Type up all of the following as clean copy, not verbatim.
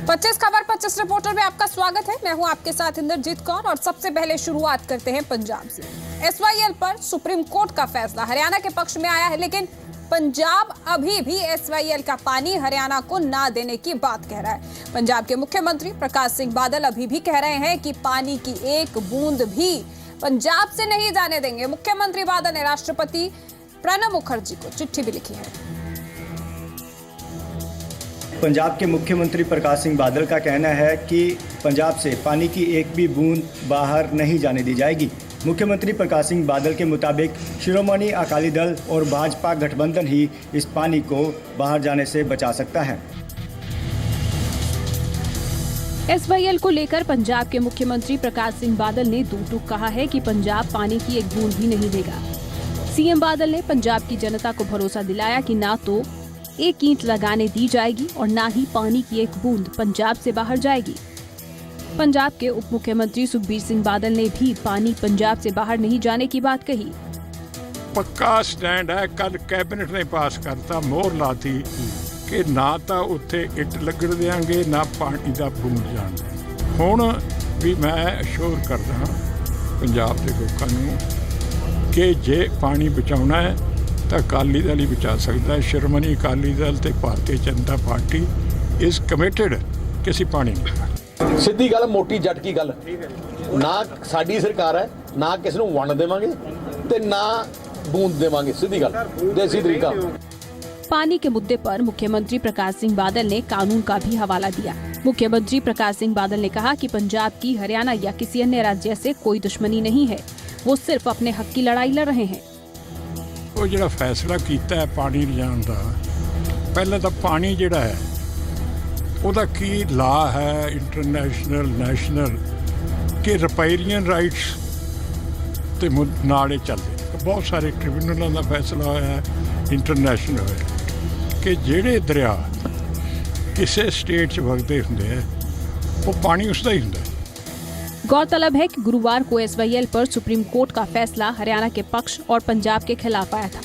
25 खबर 25 रिपोर्टर में आपका स्वागत है। मैं हूं आपके साथ इंद्रजीत कौर और सबसे पहले शुरुआत करते हैं पंजाब से। एसवाईएल पर सुप्रीम कोर्ट का फैसला हरियाणा के पक्ष में आया है, लेकिन पंजाब अभी भी एसवाईएल का पानी हरियाणा को ना देने की बात कह रहा है। पंजाब के मुख्यमंत्री प्रकाश सिंह बादल अभी भी कह रहे हैं कि पानी की एक बूंद भी पंजाब से नहीं जाने देंगे। मुख्यमंत्री बादल ने राष्ट्रपति प्रणब मुखर्जी को चिट्ठी भी लिखी है। पंजाब के मुख्यमंत्री प्रकाश सिंह बादल का कहना है कि पंजाब से पानी की एक भी बूंद बाहर नहीं जाने दी जाएगी। मुख्यमंत्री प्रकाश सिंह बादल के मुताबिक शिरोमणि अकाली दल और भाजपा गठबंधन ही इस पानी को बाहर जाने से बचा सकता है। एसवाईएल को लेकर पंजाब के मुख्यमंत्री प्रकाश सिंह बादल ने दो टूक कहा है कि पंजाब पानी की एक बूंद भी नहीं देगा। सीएम बादल ने पंजाब की जनता को भरोसा दिलाया कि ना तो एक ईंट लगाने दी जाएगी और ना ही पानी की एक बूंद पंजाब से बाहर जाएगी। पंजाब के उप मुख्यमंत्री सुखबीर सिंह बादल ने भी पानी पंजाब से बाहर नहीं जाने की बात कही। पक्का स्टैंड है। कल कैबिनेट ने पास करता, मोहर लाती कि ना तो उत्थे इट लगण देंगे ना पानी का बूंद जान देंगे। हुण भी मैं अश्योर करदा पंजाब के लोगों नूं कि जे पानी बचाउणा है तो अकाली दल ही बचा सकता है। शिरोमणि अकाली दल ते Bharatiya Janata party is committed कि ਅਸੀਂ पानी नहीं। सिद्धी गल मोटी जट की गल ना साडी सरकार है, ना किसी ਨੂੰ ਵੰਡ ਦੇਵਾਂਗੇ ਤੇ ना बूंद देवांगे। सीधी गल देसी तरीका। पानी के मुद्दे पर मुख्यमंत्री प्रकाश सिंह बादल ने कानून का भी हवाला दिया। मुख्यमंत्री प्रकाश सिंह बादल ने कहा कि पंजाब की हरियाणा या किसी अन्य राज्य से कोई दुश्मनी नहीं है, वो सिर्फ अपने हक की लड़ाई लड़ रहे हैं। ਉਹ ਜਿਹੜਾ ਫੈਸਲਾ ਕੀਤਾ ਹੈ ਪਾਣੀ ਲਿਜਾਣ ਦਾ, ਪਹਿਲਾਂ ਤਾਂ ਪਾਣੀ ਜਿਹੜਾ ਹੈ ਉਹਦਾ ਕੀ ਲਾ ਹੈ ਇੰਟਰਨੈਸ਼ਨਲ ਨੈਸ਼ਨਲ ਕਿ ਰਿਪੇਰੀਅਨ ਰਾਈਟਸ ਤੇ ਨਾਲ ਇਹ ਚੱਲਦੇ। ਬਹੁਤ ਸਾਰੇ ਟ੍ਰਿਬਿਊਨਲਾਂ ਦਾ ਫੈਸਲਾ ਹੋਇਆ ਹੈ, ਇੰਟਰਨੈਸ਼ਨਲ ਹੋਇਆ ਕਿ ਜਿਹੜੇ ਦਰਿਆ ਕਿਸੇ ਸਟੇਟ 'ਚ ਵਗਦੇ ਹੁੰਦੇ ਆ ਉਹ ਪਾਣੀ ਉਸਦਾ ਹੀ ਹੁੰਦਾ। गौरतलब है कि गुरुवार को एसवाईएल पर सुप्रीम कोर्ट का फैसला हरियाणा के पक्ष और पंजाब के खिलाफ आया था।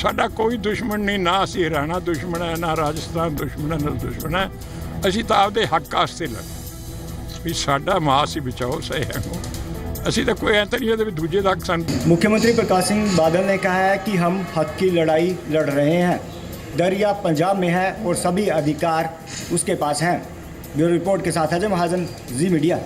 साडा कोई दुश्मन नहीं, ना असी हरियाणा दुश्मन है, ना राजस्थान दुश्मन है, ना दुश्मन है। असी तो आपदे हक वास्ते लड़ भी साडा मास ही बचाओ सही है। असी तो कोई ऐसा नहीं है भी दूजे का हक सन। मुख्यमंत्री प्रकाश सिंह बादल ने कहा है कि हम हक की लड़ाई लड़ रहे हैं। दरिया पंजाब में है और सभी अधिकार उसके पास हैं। ब्यूरो रिपोर्ट के साथ अजय महाजन, जी मीडिया।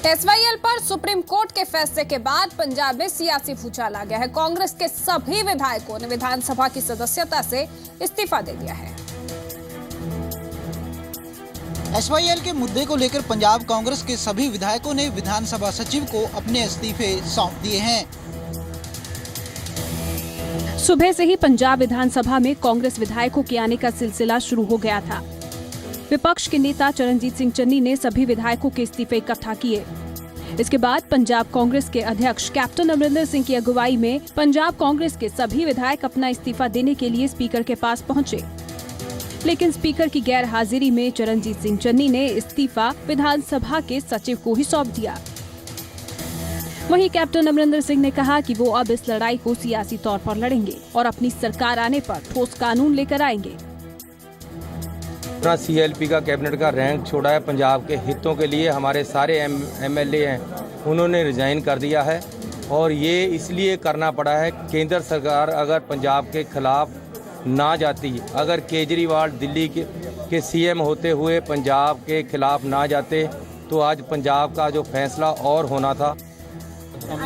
एसवाईएल पर सुप्रीम कोर्ट के फैसले के बाद पंजाब में सियासी भूचाल आ गया है। कांग्रेस के सभी विधायकों ने विधानसभा की सदस्यता से इस्तीफा दे दिया है। एसवाईएल के मुद्दे को लेकर पंजाब कांग्रेस के सभी विधायकों ने विधानसभा सचिव को अपने इस्तीफे सौंप दिए हैं। सुबह से ही पंजाब विधानसभा में कांग्रेस विधायकों के आने का सिलसिला शुरू हो गया था। विपक्ष के नेता चरणजीत सिंह चन्नी ने सभी विधायकों के इस्तीफे इकट्ठा किए। इसके बाद पंजाब कांग्रेस के अध्यक्ष कैप्टन अमरिंदर सिंह की अगुवाई में पंजाब कांग्रेस के सभी विधायक अपना इस्तीफा देने के लिए स्पीकर के पास पहुंचे, लेकिन स्पीकर की गैर हाजिरी में चरणजीत सिंह चन्नी ने इस्तीफा विधानसभा के सचिव को ही सौंप दिया। वहीं कैप्टन अमरिंदर सिंह ने कहा कि वो अब इस लड़ाई को सियासी तौर पर लड़ेंगे और अपनी सरकार आने पर ठोस कानून लेकर आएंगे। अपना सीएलपी का कैबिनेट का रैंक छोड़ा है। पंजाब के हितों के लिए हमारे सारे एमएलए हैं, उन्होंने रिजाइन कर दिया है और ये इसलिए करना पड़ा है। केंद्र सरकार अगर पंजाब के खिलाफ ना जाती, अगर केजरीवाल दिल्ली के सीएम होते हुए पंजाब के खिलाफ ना जाते तो आज पंजाब का जो फैसला और होना था।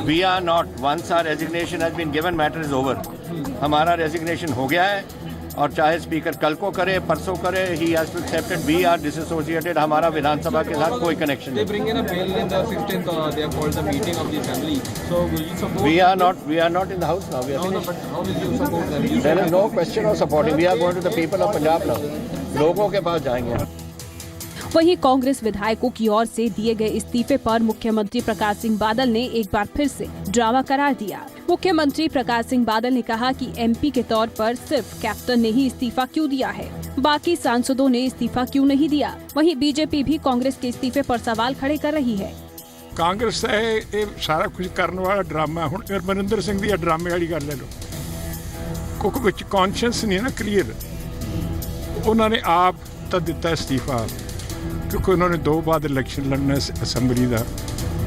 We are not, once our resignation has been given, matter is over। हमारा रेजिग्नेशन हो गया है और चाहे स्पीकर कल को करे परसों करे, he has to accept it। We are disassociated। हमारा विधानसभा के साथ कोई कनेक्शन नहीं। We are not in the house now। There is no question of supporting। We are going to the people of Punjab now। लोगों के पास जाएंगे। वहीं कांग्रेस विधायकों की ओर से दिए गए इस्तीफे पर मुख्यमंत्री प्रकाश सिंह बादल ने एक बार फिर से ड्रामा करार दिया। मुख्यमंत्री प्रकाश सिंह बादल ने कहा कि एमपी के तौर पर सिर्फ कैप्टन ने ही इस्तीफा क्यों दिया है, बाकी सांसदों ने इस्तीफा क्यों नहीं दिया। वहीं बीजेपी भी कांग्रेस के इस्तीफे पर सवाल खड़े कर रही है। कांग्रेस ये सारा कुछ करने वाला ड्रामा, हुण अमरिंदर सिंह दी ड्रामे वाली गल ले लो, क्योंकि विच कॉन्शियस नहीं ना क्लीयर। उन्होंने आप तो दिता इस्तीफा क्योंकि उन्होंने 2 बार इलेक्शन लड़ना असैम्बली का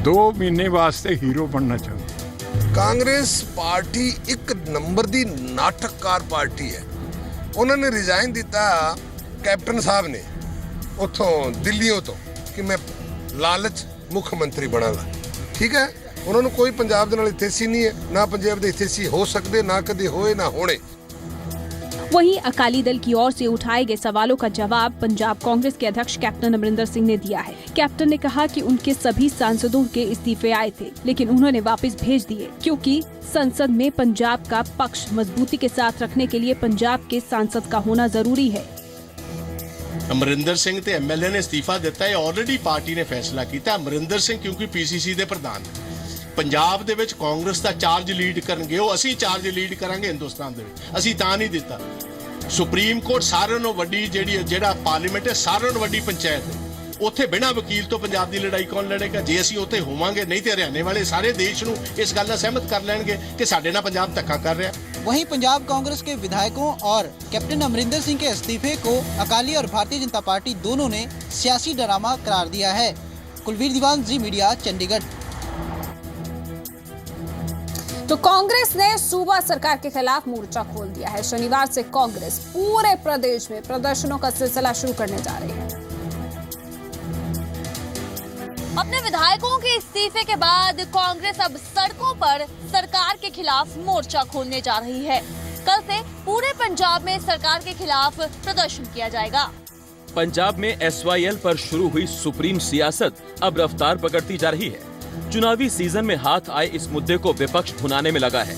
2 महीने वास्ते हीरो बनना चाहते। कांग्रेस पार्टी एक नंबर दी नाटककार पार्टी है। उन्होंने रिजाइन दिता कैप्टन साहब ने उतों दिल्लियों तो कि मैं लालच मुख मंत्री बनागा। ठीक है, उन्होंने कोई पंजाब दे नाल हितेसी नहीं है, ना पंजाब दे हितेसी हो सकते, ना कदे होए ना होने। वहीं अकाली दल की ओर से उठाए गए सवालों का जवाब पंजाब कांग्रेस के अध्यक्ष कैप्टन अमरिंदर सिंह ने दिया है। कैप्टन ने कहा कि उनके सभी सांसदों के इस्तीफे आए थे, लेकिन उन्होंने वापस भेज दिए क्योंकि संसद में पंजाब का पक्ष मजबूती के साथ रखने के लिए पंजाब के सांसद का होना जरूरी है। अमरिंदर सिंह ते एमएलए ने इस्तीफा दिता है, ऑलरेडी पार्टी ने फैसला किया। अमरिंदर सिंह क्योंकि पीसीसी दे प्रधान पंजाब दे विच कांग्रेस दा चार्ज लीड करनगे, ਉਹ ਅਸੀਂ चार्ज लीड करांगे हिंदुस्तान दे विच। ਅਸੀਂ ਤਾਂ ਨਹੀਂ ਦਿੱਤਾ। सुप्रीम कोर्ट सारिਆਂ ਨੂੰ ਵੱਡੀ ਜਿਹੜਾ ਪਾਰਲੀਮੈਂਟ ਹੈ ਸਾਰਿਆਂ ਨੂੰ ਵੱਡੀ ਪੰਚਾਇਤ ਹੈ। ਉੱਥੇ ਬਿਨਾਂ ਵਕੀਲ ਤੋਂ ਪੰਜਾਬ ਦੀ ਲੜਾਈ ਕੌਣ ਲੜੇਗਾ? ਜੇ ਅਸੀਂ ਉੱਥੇ ਹੋਵਾਂਗੇ, ਨਹੀਂ ਤੇ ਹਰਿਆਣੇ ਵਾਲੇ ਸਾਰੇ ਦੇਸ਼ ਨੂੰ ਇਸ ਗੱਲ ਨਾਲ ਸਹਿਮਤ ਕਰ ਲੈਣਗੇ ਕਿ ਸਾਡੇ ਨਾਲ ਪੰਜਾਬ ਧੱਕਾ ਕਰ ਰਿਹਾ। वहीं पंजाब कांग्रेस के विधायकों और कैप्टन अमरिंदर सिंह के इस्तीफे को अकाली और भारतीय जनता पार्टी दोनों ने सियासी ड्रामा करार दिया है। कुलवीर दीवान, जी मीडिया, चंडीगढ़। तो कांग्रेस ने सूबा सरकार के खिलाफ मोर्चा खोल दिया है। शनिवार से कांग्रेस पूरे प्रदेश में प्रदर्शनों का सिलसिला शुरू करने जा रही है। अपने विधायकों के इस्तीफे के बाद कांग्रेस अब सड़कों पर सरकार के खिलाफ मोर्चा खोलने जा रही है। कल से पूरे पंजाब में सरकार के खिलाफ प्रदर्शन किया जाएगा। पंजाब में SYL पर शुरू हुई सुप्रीम सियासत अब रफ्तार पकड़ती जा रही है। चुनावी सीजन में हाथ आए इस मुद्दे को विपक्ष भुनाने में लगा है।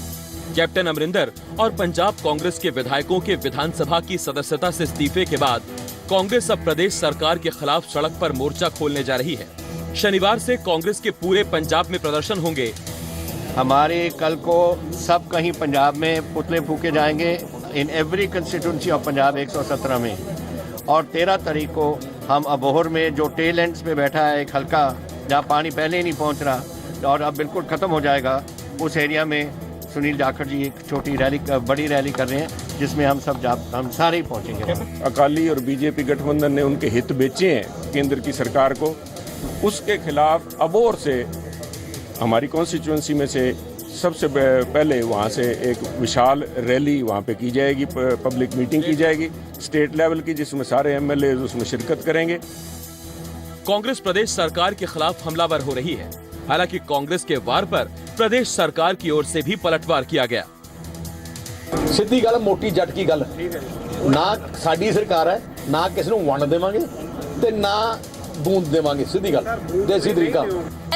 कैप्टन अमरिंदर और पंजाब कांग्रेस के विधायकों के विधानसभा की सदस्यता से इस्तीफे के बाद कांग्रेस अब प्रदेश सरकार के खिलाफ सड़क पर मोर्चा खोलने जा रही है। शनिवार से कांग्रेस के पूरे पंजाब में प्रदर्शन होंगे। हमारे कल को सब कहीं पंजाब में पुतले फूके जाएंगे in every constituency of Punjab 117 में। और 13 तारीख को हम अबोहर में जो टेल एंड्स पे बैठा है एक हल्का जहाँ पानी पहले ही नहीं पहुँच रहा और अब बिल्कुल ख़त्म हो जाएगा, उस एरिया में सुनील जाखड़ जी एक छोटी रैली, बड़ी रैली कर रहे हैं जिसमें हम सारे ही पहुँचेंगे। अकाली और बीजेपी गठबंधन ने उनके हित बेचे हैं केंद्र की सरकार को, उसके खिलाफ अबोहर से हमारी कॉन्स्टिट्यूंसी में से सबसे पहले वहाँ से एक विशाल रैली वहाँ पे की जाएगी, पब्लिक मीटिंग की जाएगी स्टेट लेवल की, जिसमें सारे MLA उसमें शिरकत करेंगे। कांग्रेस प्रदेश सरकार के खिलाफ हमलावर हो रही है। हालांकि कांग्रेस के वार पर प्रदेश सरकार की ओर से भी पलटवार किया गया। सिद्धी गल, मोटी जट की गल, ना साडी सरकार है, ना किसी ਨੂੰ ਵੰਡ ਦੇਵਾਂਗੇ ਤੇ ना बूंद देवांगे। सीधी गल, देसी तरीका।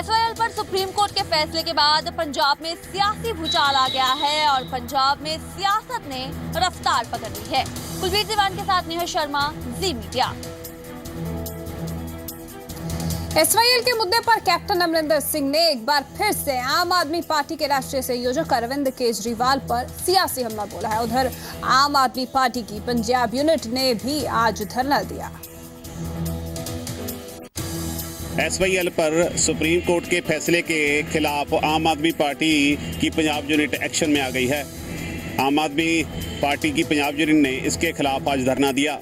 SYL पर सुप्रीम कोर्ट के फैसले के बाद पंजाब में सियासी भूचाल आ गया है और पंजाब में सियासत ने रफ्तार पकड़ ली है। कुलवीर दीवान के साथ नेहा शर्मा, जी मीडिया। SYL के मुद्दे पर कैप्टन अमरिंदर सिंह ने एक बार फिर से आम आदमी पार्टी के राष्ट्रीय संयोजक अरविंद केजरीवाल पर सियासी हमला बोला है। उधर आम आदमी पार्टी की पंजाब यूनिट ने भी आज धरना दिया। SYL पर सुप्रीम कोर्ट के फैसले के खिलाफ आम आदमी पार्टी की पंजाब यूनिट एक्शन में आ गई है। आम आदमी पार्टी की पंजाब यूनिट ने इसके खिलाफ आज धरना दिया।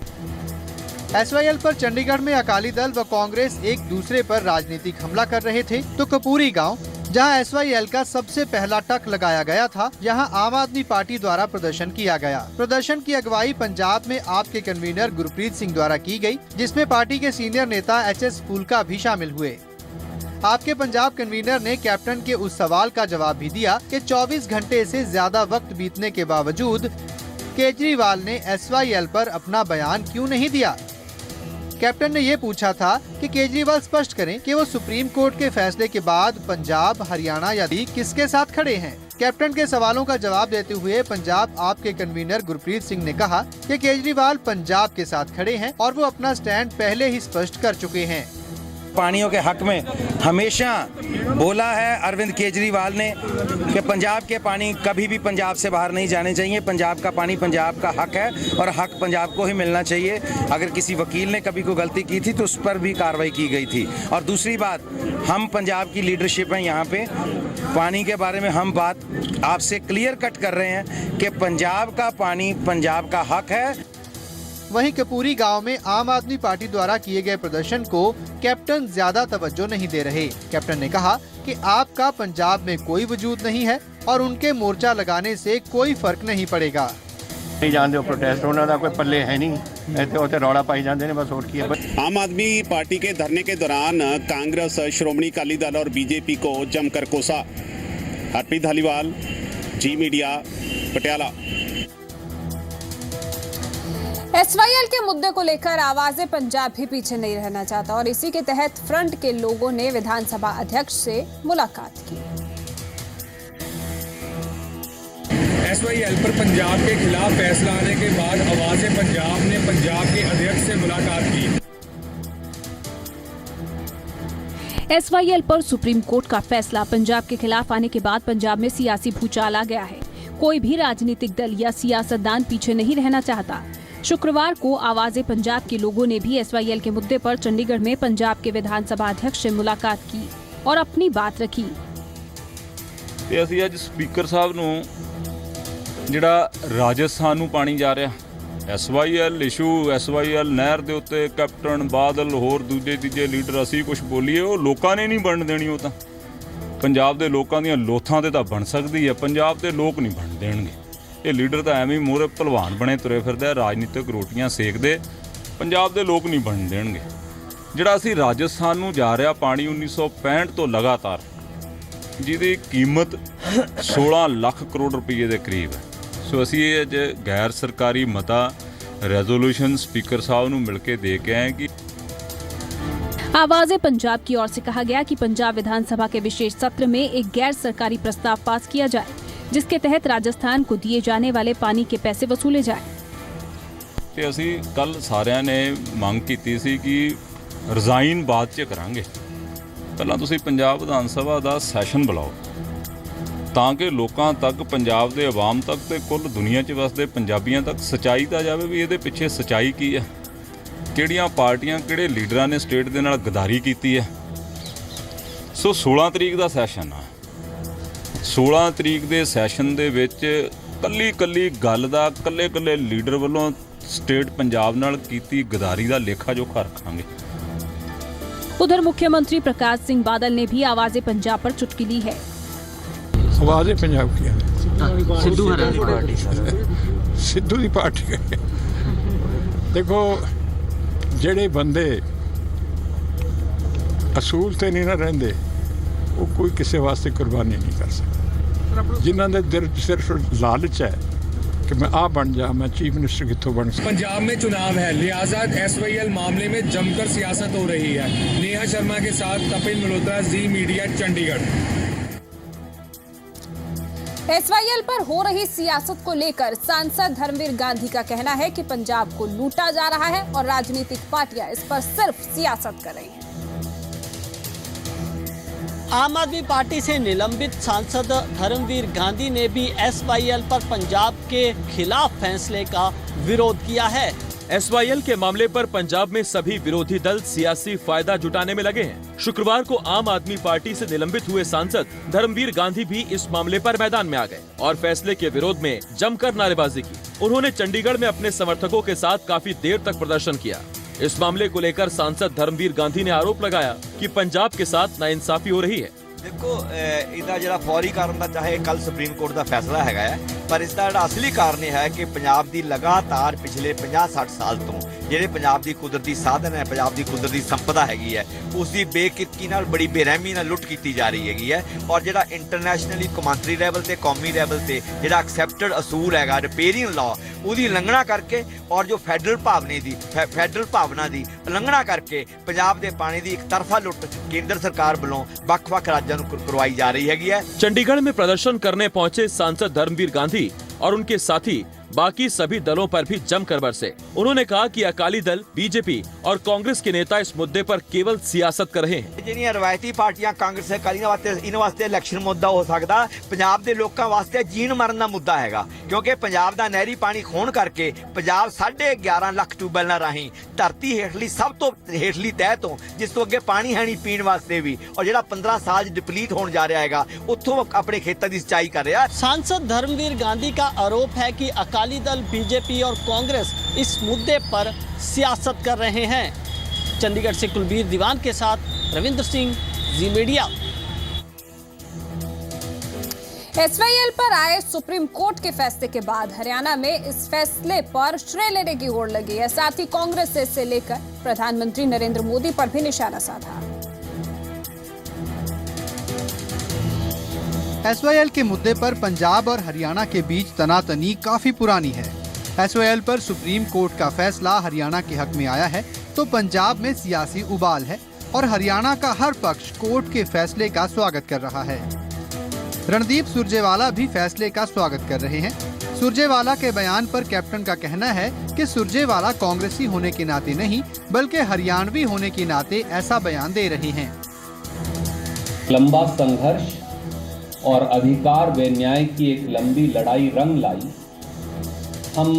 SYL पर चंडीगढ़ में अकाली दल व कांग्रेस एक दूसरे पर राजनीतिक हमला कर रहे थे, तो कपूरी गांव, जहां SYL का सबसे पहला टक लगाया गया था, यहां आम आदमी पार्टी द्वारा प्रदर्शन किया गया। प्रदर्शन की अगुवाई पंजाब में आप के कन्वीनर गुरप्रीत सिंह द्वारा की गई, जिसमें पार्टी के सीनियर नेता HS फूलका भी शामिल हुए। आपके पंजाब कन्वीनर ने कैप्टन के उस सवाल का जवाब भी दिया कि 24 घंटे से ज्यादा वक्त बीतने के बावजूद केजरीवाल ने SYL पर अपना बयान क्यों नहीं दिया। कैप्टन ने ये पूछा था कि केजरीवाल स्पष्ट करें कि वो सुप्रीम कोर्ट के फैसले के बाद पंजाब, हरियाणा या दिल्ली किसके साथ खड़े हैं। कैप्टन के सवालों का जवाब देते हुए पंजाब आप के कन्वीनर गुरप्रीत सिंह ने कहा कि केजरीवाल पंजाब के साथ खड़े हैं और वो अपना स्टैंड पहले ही स्पष्ट कर चुके हैं। पानियों के हक में हमेशा बोला है अरविंद केजरीवाल ने कि पंजाब के पानी कभी भी पंजाब से बाहर नहीं जाने चाहिए। पंजाब का पानी पंजाब का हक है और हक पंजाब को ही मिलना चाहिए। अगर किसी वकील ने कभी कोई गलती की थी तो उस पर भी कार्रवाई की गई थी। और दूसरी बात, हम पंजाब की लीडरशिप है, यहाँ पे पानी के बारे में हम बात आपसे क्लियर कट कर रहे हैं कि पंजाब का पानी पंजाब का हक है। वहीं कपूरी गांव में आम आदमी पार्टी द्वारा किए गए प्रदर्शन को कैप्टन ज्यादा तवज्जो नहीं दे रहे। कैप्टन ने कहा कि आपका पंजाब में कोई वजूद नहीं है और उनके मोर्चा लगाने से कोई फर्क नहीं पड़ेगा। नहीं जानते हो प्रोटेस्ट होना था, कोई पल्ले है नहीं, ऐसे होते रौला पाई जाते हैं बस। और किया आम आदमी पार्टी के धरने के दौरान कांग्रेस, श्रोमणी अकाली दल और बीजेपी को जमकर कोसा। हरप्रीत धालीवाल, जी मीडिया, पटियाला। एसवाईएल के मुद्दे को लेकर आवाज़े पंजाब भी पीछे नहीं रहना चाहता और इसी के तहत फ्रंट के लोगों ने विधानसभा अध्यक्ष से मुलाकात की। एसवाईएल पर पंजाब के खिलाफ फैसला आने के बाद आवाज़े पंजाब ने पंजाब के अध्यक्ष से मुलाकात की। एसवाईएल पर सुप्रीम कोर्ट का फैसला पंजाब के खिलाफ आने के बाद पंजाब में सियासी भूचाल आ गया है। कोई भी राजनीतिक दल या सियासतदान पीछे नहीं रहना चाहता। शुक्रवार को आवाज़े पंजाब के लोगों ने भी एसवाईएल के मुद्दे पर चंडीगढ़ में पंजाब के विधानसभा अध्यक्ष से मुलाकात की और अपनी बात रखी। ਅਸੀਂ ਅੱਜ स्पीकर साहब ਨੂੰ ਜਿਹੜਾ ਰਾਜਸਥਾਨ ਨੂੰ ਪਾਣੀ ਜਾ ਰਿਹਾ एसवाईएल इशू, एसवाईएल नहर ਦੇ ਉੱਤੇ ਕੈਪਟਨ ਬਾਦਲ ਹੋਰ ਦੂਜੇ ਤੀਜੇ ਲੀਡਰ ਅਸੀਂ ਕੁਝ ਬੋਲੀਏ ਉਹ ਲੋਕਾਂ ਨੇ ਨਹੀਂ ਬਣਨ ਦੇਣੀ। ਉਹ ਤਾਂ ਪੰਜਾਬ ਦੇ ਲੋਕਾਂ ਦੀਆਂ ਲੋਥਾਂ ਤੇ ਤਾਂ ਬਣ ਸਕਦੀ ਹੈ, ਪੰਜਾਬ ਦੇ ਲੋਕ ਨਹੀਂ ਬਣ ਦੇਣਗੇ। ਇਹ ਲੀਡਰ ਤਾਂ ਐਵੇਂ ਹੀ ਮੂਹਰੇ ਭਲਵਾਨ ਬਣੇ ਤੁਰੇ ਫਿਰਦੇ, ਰਾਜਨੀਤਿਕ ਰੋਟੀਆਂ ਸੇਕਦੇ, ਪੰਜਾਬ ਦੇ ਲੋਕ ਨਹੀਂ ਬਣ ਦੇਣਗੇ। ਜਿਹੜਾ ਅਸੀਂ ਰਾਜਸਥਾਨ ਨੂੰ ਜਾ ਰਿਹਾ ਪਾਣੀ 1965 ਤੋਂ ਲਗਾਤਾਰ, ਜਿਹਦੀ ਕੀਮਤ 16 ਲੱਖ ਕਰੋੜ ਰੁਪਏ ਦੇ ਕਰੀਬ ਹੈ। ਸੋ ਅਸੀਂ ਇਹ ਅੱਜ ਗੈਰ ਸਰਕਾਰੀ ਮਤਾ रेजोल्यूशन स्पीकर साहब ਨੂੰ ਮਿਲ ਕੇ ਦੇ ਕੇ ਆਏ कि आवाज़े पंजाब की ओर से कहा गया कि पंजाब विधानसभा के विशेष सत्र में एक गैर सरकारी प्रस्ताव पास किया जाए जिसके तहत राजस्थान को दिए जाने वाले पानी के पैसे वसूले जाए। ਤੇ ਅਸੀਂ ਕੱਲ ਸਾਰਿਆਂ ਨੇ ਮੰਗ ਕੀਤੀ ਸੀ ਕਿ ਰਿਜ਼ਾਈਨ ਬਾਅਦ 'ਚ ਕਰਾਂਗੇ, ਪਹਿਲਾਂ ਤੁਸੀਂ ਪੰਜਾਬ ਵਿਧਾਨ ਸਭਾ ਦਾ ਸੈਸ਼ਨ ਬੁਲਾਓ ਤਾਂ ਕਿ ਲੋਕਾਂ ਤੱਕ, ਪੰਜਾਬ ਦੇ ਆਵਾਮ ਤੱਕ ਤੇ ਕੁੱਲ ਦੁਨੀਆ 'ਚ ਵਸਦੇ ਪੰਜਾਬੀਆਂ ਤੱਕ ਸੱਚਾਈ ਤਾਂ ਜਾਵੇ ਵੀ ਇਹਦੇ ਪਿੱਛੇ ਸੱਚਾਈ ਕੀ ਹੈ, ਕਿਹੜੀਆਂ ਪਾਰਟੀਆਂ ਕਿਹੜੇ ਲੀਡਰਾਂ ਨੇ ਸਟੇਟ ਦੇ ਨਾਲ ਗਦਾਰੀ ਕੀਤੀ ਹੈ। ਸੋ 16 ਤਰੀਕ ਦਾ ਸੈਸ਼ਨ ਆ, 16 ਤਰੀਕ ਦੇ ਸੈਸ਼ਨ ਦੇ ਵਿੱਚ ਕੱਲੀ ਗੱਲ ਦਾ ਕੱਲੇ ਲੀਡਰ ਵੱਲੋਂ ਸਟੇਟ ਪੰਜਾਬ ਨਾਲ ਕੀਤੀ ਗਦਾਰੀ ਦਾ ਲੇਖਾ ਜੋਖਾ ਰੱਖਾਂਗੇ। उधर मुख्यमंत्री प्रकाश सिंह बादल ने भी आवाज़े पंजाब पर चुटकी ली है। आवाज़े पंजाब की सिद्धू की पार्टी देखो, ਜਿਹੜੇ ਬੰਦੇ ਅਸੂਲ ਤੇ ਨਹੀਂ ਨਾ ਰਹਿੰਦੇ ਉਹ ਕੋਈ ਕਿਸੇ ਵਾਸਤੇ ਕੁਰਬਾਨੀ ਨਹੀਂ ਕਰ ਸਕਦਾ। ਜਿਨ੍ਹਾਂ ਦੇ ਦਿਲ 'ਚ ਸਿਰਫ ਲਾਲਚ ਹੈ कि मैं आ बन जा, मैं चीफ मिनिस्टर कितों बन सकता। पंजाब में चुनाव है, लिहाजा एसवाईएल मामले में जमकर सियासत हो रही है। नेहा शर्मा के साथ कपिल मल्होत्रा, जी मीडिया, चंडीगढ़। एसवाईएल पर हो रही सियासत को लेकर सांसद धर्मवीर गांधी का कहना है कि पंजाब को लूटा जा रहा है और राजनीतिक पार्टियां इस पर सिर्फ सियासत कर रही हैं। आम आदमी पार्टी से निलंबित सांसद धर्मवीर गांधी ने भी एसवाईएल पर पंजाब के खिलाफ फैसले का विरोध किया है। एसवाईएल के मामले पर पंजाब में सभी विरोधी दल सियासी फायदा जुटाने में लगे हैं। शुक्रवार को आम आदमी पार्टी से निलंबित हुए सांसद धर्मवीर गांधी भी इस मामले पर मैदान में आ गए और फैसले के विरोध में जमकर नारेबाजी की। उन्होंने चंडीगढ़ में अपने समर्थकों के साथ काफी देर तक प्रदर्शन किया। इस मामले को लेकर सांसद धर्मवीर गांधी ने आरोप लगाया कि पंजाब के साथ नाइंसाफी हो रही है। देखो, इसका जो फौरी कारण था, चाहे कल सुप्रीम कोर्ट का फैसला है, पर इसका जो असली कारण यह है कि पंजाब की लगातार पिछले 50-60 साल तो ਜਿਹੜੇ ਪੰਜਾਬ ਦੀ ਕੁਦਰਤੀ ਸਾਧਨ ਹੈ, ਪੰਜਾਬ ਦੀ ਕੁਦਰਤੀ ਸੰਪਦਾ ਹੈਗੀ ਹੈ, ਉਸ ਦੀ ਬੇਕਿਰਕੀ ਨਾਲ ਬੜੀ ਬੇਰਹਿਮੀ ਨਾਲ ਲੁੱਟ ਕੀਤੀ ਜਾ ਰਹੀ ਹੈਗੀ ਹੈ। ਔਰ ਜਿਹੜਾ ਇੰਟਰਨੈਸ਼ਨਲੀ ਕੌਮਾਂਤਰੀ ਲੈਵਲ ਤੇ ਕੌਮੀ ਲੈਵਲ ਤੇ ਜਿਹੜਾ ਐਕਸੈਪਟਡ ਅਸੂਲ ਹੈਗਾ ਰਿਪੇਅਰਿੰਗ ਲਾਅ, ਉਹਦੀ ਉਲੰਘਣਾ ਕਰਕੇ ਔਰ ਜੋ ਫੈਡਰਲ ਭਾਵਨਾ ਦੀ ਉਲੰਘਣਾ ਕਰਕੇ ਪੰਜਾਬ ਦੇ ਪਾਣੀ ਦੀ ਇੱਕ ਤਰਫਾ ਲੁੱਟ ਕੇਂਦਰ ਸਰਕਾਰ ਵੱਲੋਂ ਵੱਖ-ਵੱਖ ਰਾਜਾਂ ਨੂੰ ਕਰਵਾਈ ਜਾ ਰਹੀ ਹੈਗੀ ਹੈ। चंडीगढ़ में प्रदर्शन करने पहुंचे सांसद धर्मवीर गांधी और उनके साथी बाकी सभी दलों पर भी जमकर बरसे। उन्होंने कहा कि अकाली दल, बीजेपी और कांग्रेस के नेता इस मुद्दे पर केवल सियासत कर रहे हैं। ਜਿਹੜੀਆਂ ਰਵਾਇਤੀ ਪਾਰਟੀਆਂ ਕਾਂਗਰਸ ਅਕਾਲੀ ਵਾਸਤੇ ਇਹਨਾਂ ਵਾਸਤੇ ਇਲੈਕਸ਼ਨ ਮੁੱਦਾ ਹੋ ਸਕਦਾ, ਪੰਜਾਬ ਦੇ ਲੋਕਾਂ ਵਾਸਤੇ ਜੀਣ ਮਰਨ ਦਾ ਮੁੱਦਾ ਹੈਗਾ, ਕਿਉਂਕਿ ਪੰਜਾਬ ਦਾ ਨਹਿਰੀ ਪਾਣੀ ਖੋਣ ਕਰਕੇ ਪੰਜਾਬ 11.5 ਲੱਖ ਟਿਊਬਵੈਲਾਂ ਰਾਹੀਂ ਧਰਤੀ ਹੇਠਲੀ ਸਭ ਤੋਂ ਹੇਠਲੀ ਤਹਿ ਤੋਂ, ਜਿਸ ਤੋਂ ਅੱਗੇ ਪਾਣੀ ਹੈ ਨਹੀਂ ਪੀਣ ਵਾਸਤੇ ਵੀ, ਔਰ ਜਿਹੜਾ 15 ਸਾਲ 'ਚ ਡਿਪਲੀਟ ਹੋਣ ਜਾ ਰਿਹਾ ਹੈਗਾ, ਉੱਥੋਂ ਆਪਣੇ ਖੇਤਾਂ ਦੀ ਸਿੰਚਾਈ ਕਰ ਰਿਹਾ। सांसद धर्मवीर गांधी का आरोप है कि अकाली दल, बीजेपी और कांग्रेस इस मुद्दे पर सियासत कर रहे हैं। चंडीगढ़ से कुलबीर दीवान के साथ रविंद्र सिंह, जी मीडिया। एसवाईएल पर आए सुप्रीम कोर्ट के फैसले के बाद हरियाणा में इस फैसले पर श्रेय लेने की होड़ लगी है। साथ ही कांग्रेस ने इसे लेकर प्रधानमंत्री नरेंद्र मोदी पर भी निशाना साधा। एसवाईएल के मुद्दे पर पंजाब और हरियाणा के बीच तनातनी काफी पुरानी है। एसवाईएल पर सुप्रीम कोर्ट का फैसला हरियाणा के हक में आया है तो पंजाब में सियासी उबाल है और हरियाणा का हर पक्ष कोर्ट के फैसले का स्वागत कर रहा है। रणदीप सुरजेवाला भी फैसले का स्वागत कर रहे हैं। सुरजेवाला के बयान पर कैप्टन का कहना है कि सुरजेवाला कांग्रेसी होने के नाते नहीं बल्कि हरियाणवी होने के नाते ऐसा बयान दे रहे हैं। लंबा संघर्ष और अधिकार व न्याय की एक लंबी लड़ाई रंग लाई। हम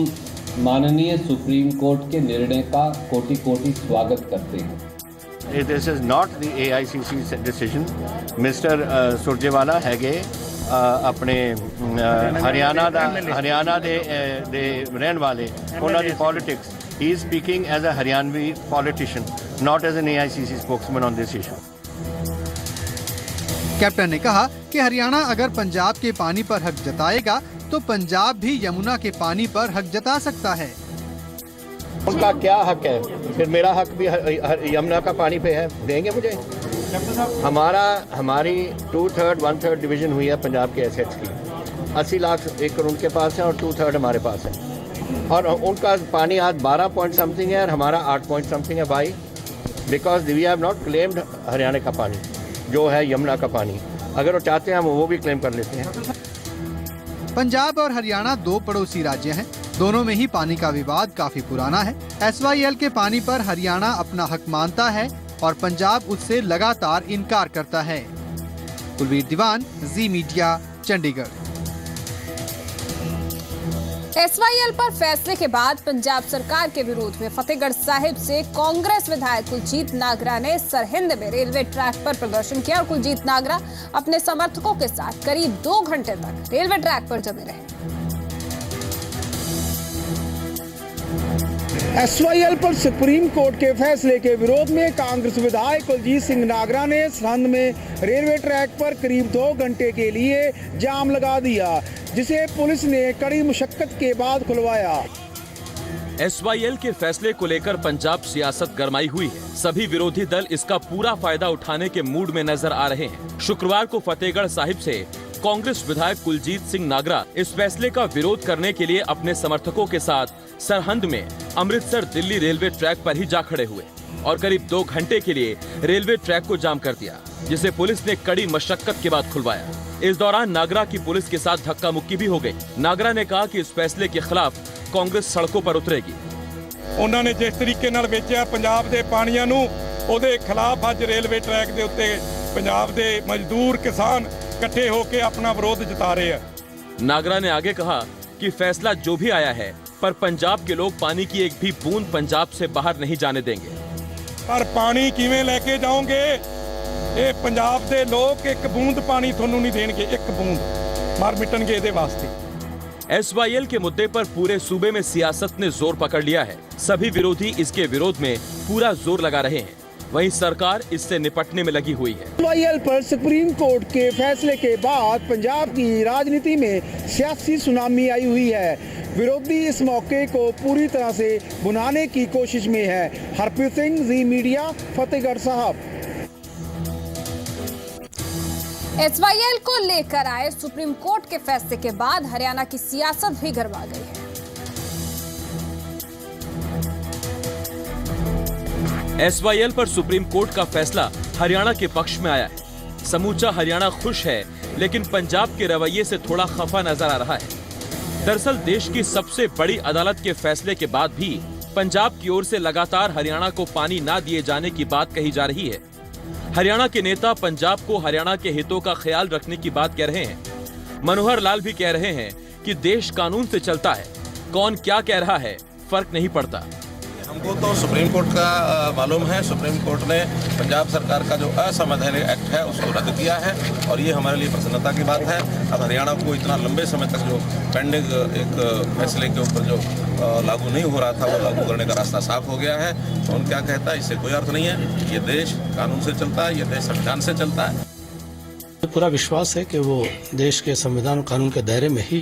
माननीय सुप्रीम कोर्ट के निर्णय का कोटि कोटि स्वागत करते हैं। This is not the AICC's decision. Mr. Surjewala ਹੈਗੇ ਆਪਣੇ ਹਰਿਆਣਾ ਦੇ ਰਹਿਣ ਵਾਲੇ ਉਹਨਾਂ ਦੀ politics. He is speaking as a Haryanvi politician, not as an AICC spokesman on this issue. Captain ने कहा कि हरियाणा अगर पंजाब के पानी पर हक जताएगा तो पंजाब भी यमुना के पानी पर हक जता सकता है। उनका क्या हक है? फिर मेरा हक भी यमुना का पानी पे है, देंगे मुझे? हमारी 2/3 1/3 डिवीजन हुई है पंजाब के एसेट्स की। 80 लाख एकड़ उनके पास है और 2/3 हमारे पास है। और उनका पानी आज 12 पॉइंट समथिंग है और हमारा 8 पॉइंट समथिंग है। Why? Because we have not claimed Haryana का पानी जो है यमुना का पानी। अगर वो चाहते हैं हम वो भी क्लेम कर लेते हैं। पंजाब और हरियाणा दो पड़ोसी राज्य हैं। दोनों में ही पानी का विवाद काफी पुराना है। एसवाईएल के पानी पर हरियाणा अपना हक मानता है और पंजाब उससे लगातार इनकार करता है। कुलबीर दीवान, जी मीडिया, चंडीगढ़। एसवाईएल पर फैसले के बाद पंजाब सरकार के विरोध में फतेहगढ़ साहिब से कांग्रेस विधायक कुलजीत नागरा ने सरहिंद में रेलवे ट्रैक पर प्रदर्शन किया और कुलजीत नागरा अपने समर्थकों के साथ करीब 2 घंटे तक रेलवे ट्रैक पर जमे रहे। एसवाईएल पर सुप्रीम कोर्ट के फैसले के विरोध में कांग्रेस विधायक कुलजीत सिंह नागरा ने सरहिंद में रेलवे ट्रैक पर करीब 2 घंटे के लिए जाम लगा दिया, जिसे पुलिस ने कड़ी मुशक्कत के बाद खुलवाया। एसवाईएल के फैसले को लेकर पंजाब सियासत गरमाई हुई है। सभी विरोधी दल इसका पूरा फायदा उठाने के मूड में नजर आ रहे हैं। शुक्रवार को फतेहगढ़ साहिब से कांग्रेस विधायक कुलजीत सिंह नागरा इस फैसले का विरोध करने के लिए अपने समर्थकों के साथ सरहिंद में अमृतसर दिल्ली रेलवे ट्रैक पर ही जा खड़े हुए और करीब 2 घंटे के लिए रेलवे ट्रैक को जाम कर दिया, जिसे पुलिस ने कड़ी मशक्कत के बाद खुलवाया। इस दौरान नागरा की पुलिस के साथ धक्का मुक्की भी हो गई। नागरा ने कहा कि इस फैसले के खिलाफ कांग्रेस सड़कों पर उतरेगी। उन्होंने जिस तरीके नाल बेचिया पंजाब दे पानियां नूं, ਉਹਦੇ खिलाफ अज रेलवे ट्रैक के उत्ते पंजाब दे मजदूर किसान इकट्ठे होकर अपना विरोध जता रहे हैं। नागरा ने आगे कहा कि फैसला जो भी आया है पर पंजाब के लोग पानी की एक भी बूंद पंजाब से बाहर नहीं जाने देंगे। पर पानी किवें लेके जाओगे? ये पंजाब दे लोग एक बूंद पानी थोनू नहीं देंगे, एक बूंद मर मिटणगे इहदे वास्ते। एसवाईएल के मुद्दे पर पूरे सूबे में सियासत ने जोर पकड़ लिया है। सभी विरोधी इसके विरोध में पूरा जोर लगा रहे हैं। वहीं सरकार इससे निपटने में लगी हुई है। एसवाईएल पर सुप्रीम कोर्ट के फैसले के बाद पंजाब की राजनीति में सियासी सुनामी आई हुई है। विरोधी इस मौके को पूरी तरह से भुनाने की कोशिश में है। हरप्रीत सिंह, जी मीडिया, फतेहगढ़ साहब। एसवाईएल को लेकर आए सुप्रीम कोर्ट के फैसले के बाद हरियाणा की सियासत भी गरमा गई है। एसवाईएल पर सुप्रीम कोर्ट का फैसला हरियाणा के पक्ष में आया है। समूचा हरियाणा खुश है, लेकिन पंजाब के रवैये से थोड़ा खफा नजर आ रहा है। दरअसल देश की सबसे बड़ी अदालत के फैसले के बाद भी पंजाब की ओर से लगातार हरियाणा को पानी ना दिए जाने की बात कही जा रही है। हरियाणा के नेता पंजाब को हरियाणा के हितों का ख्याल रखने की बात कह रहे हैं। मनोहर लाल भी कह रहे हैं कि देश कानून से चलता है, कौन क्या कह रहा है फर्क नहीं पड़ता। हमको तो सुप्रीम कोर्ट का मालूम है। सुप्रीम कोर्ट ने पंजाब सरकार का जो असंवैधानिक एक्ट है उसको रद्द किया है और ये हमारे लिए प्रसन्नता की बात है। अब हरियाणा को इतना लंबे समय तक जो पेंडिंग एक फैसले के ऊपर जो लागू नहीं हो रहा था वो लागू करने का रास्ता साफ हो गया है। कौन क्या कहता है इससे कोई अर्थ नहीं है। ये देश कानून से चलता है, ये देश संविधान से चलता है। पूरा विश्वास है कि वो देश के संविधान और कानून के दायरे में ही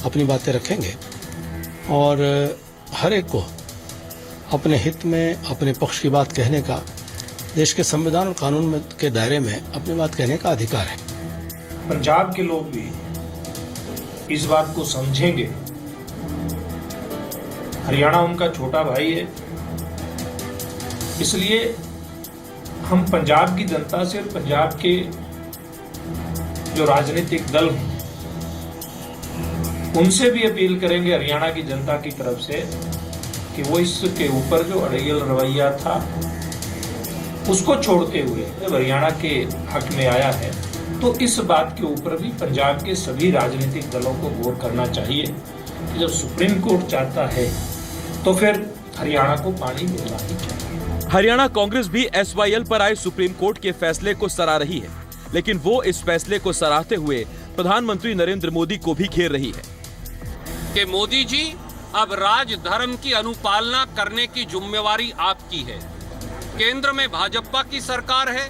अपनी बातें रखेंगे और हर एक को अपने हित में अपने पक्ष की बात कहने का, देश के संविधान और कानून के दायरे में अपनी बात कहने का अधिकार है। पंजाब के लोग भी इस बात को समझेंगे। हरियाणा उनका छोटा भाई है, इसलिए हम पंजाब की जनता से, पंजाब के जो राजनीतिक दल हैं उनसे भी अपील करेंगे हरियाणा की जनता की तरफ से कि वो इसके ऊपर जो अड़ियल रवैया था उसको छोड़ते हुए जब हरियाणा के हक में आया है तो इस बात के ऊपर भी पंजाब के सभी राजनीतिक दलों को गौर करना चाहिए कि जब सुप्रीम कोर्ट चाहता है तो फिर हरियाणा को पानी मिलना ही चाहिए। हरियाणा कांग्रेस भी एसवाईएल पर आए सुप्रीम कोर्ट के फैसले को सराह रही है, लेकिन वो इस फैसले को सराहते हुए प्रधानमंत्री नरेंद्र मोदी को भी घेर रही है कि मोदी जी अब राज धर्म की अनुपालना करने की जिम्मेवारी आपकी है। केंद्र में भाजपा की सरकार है,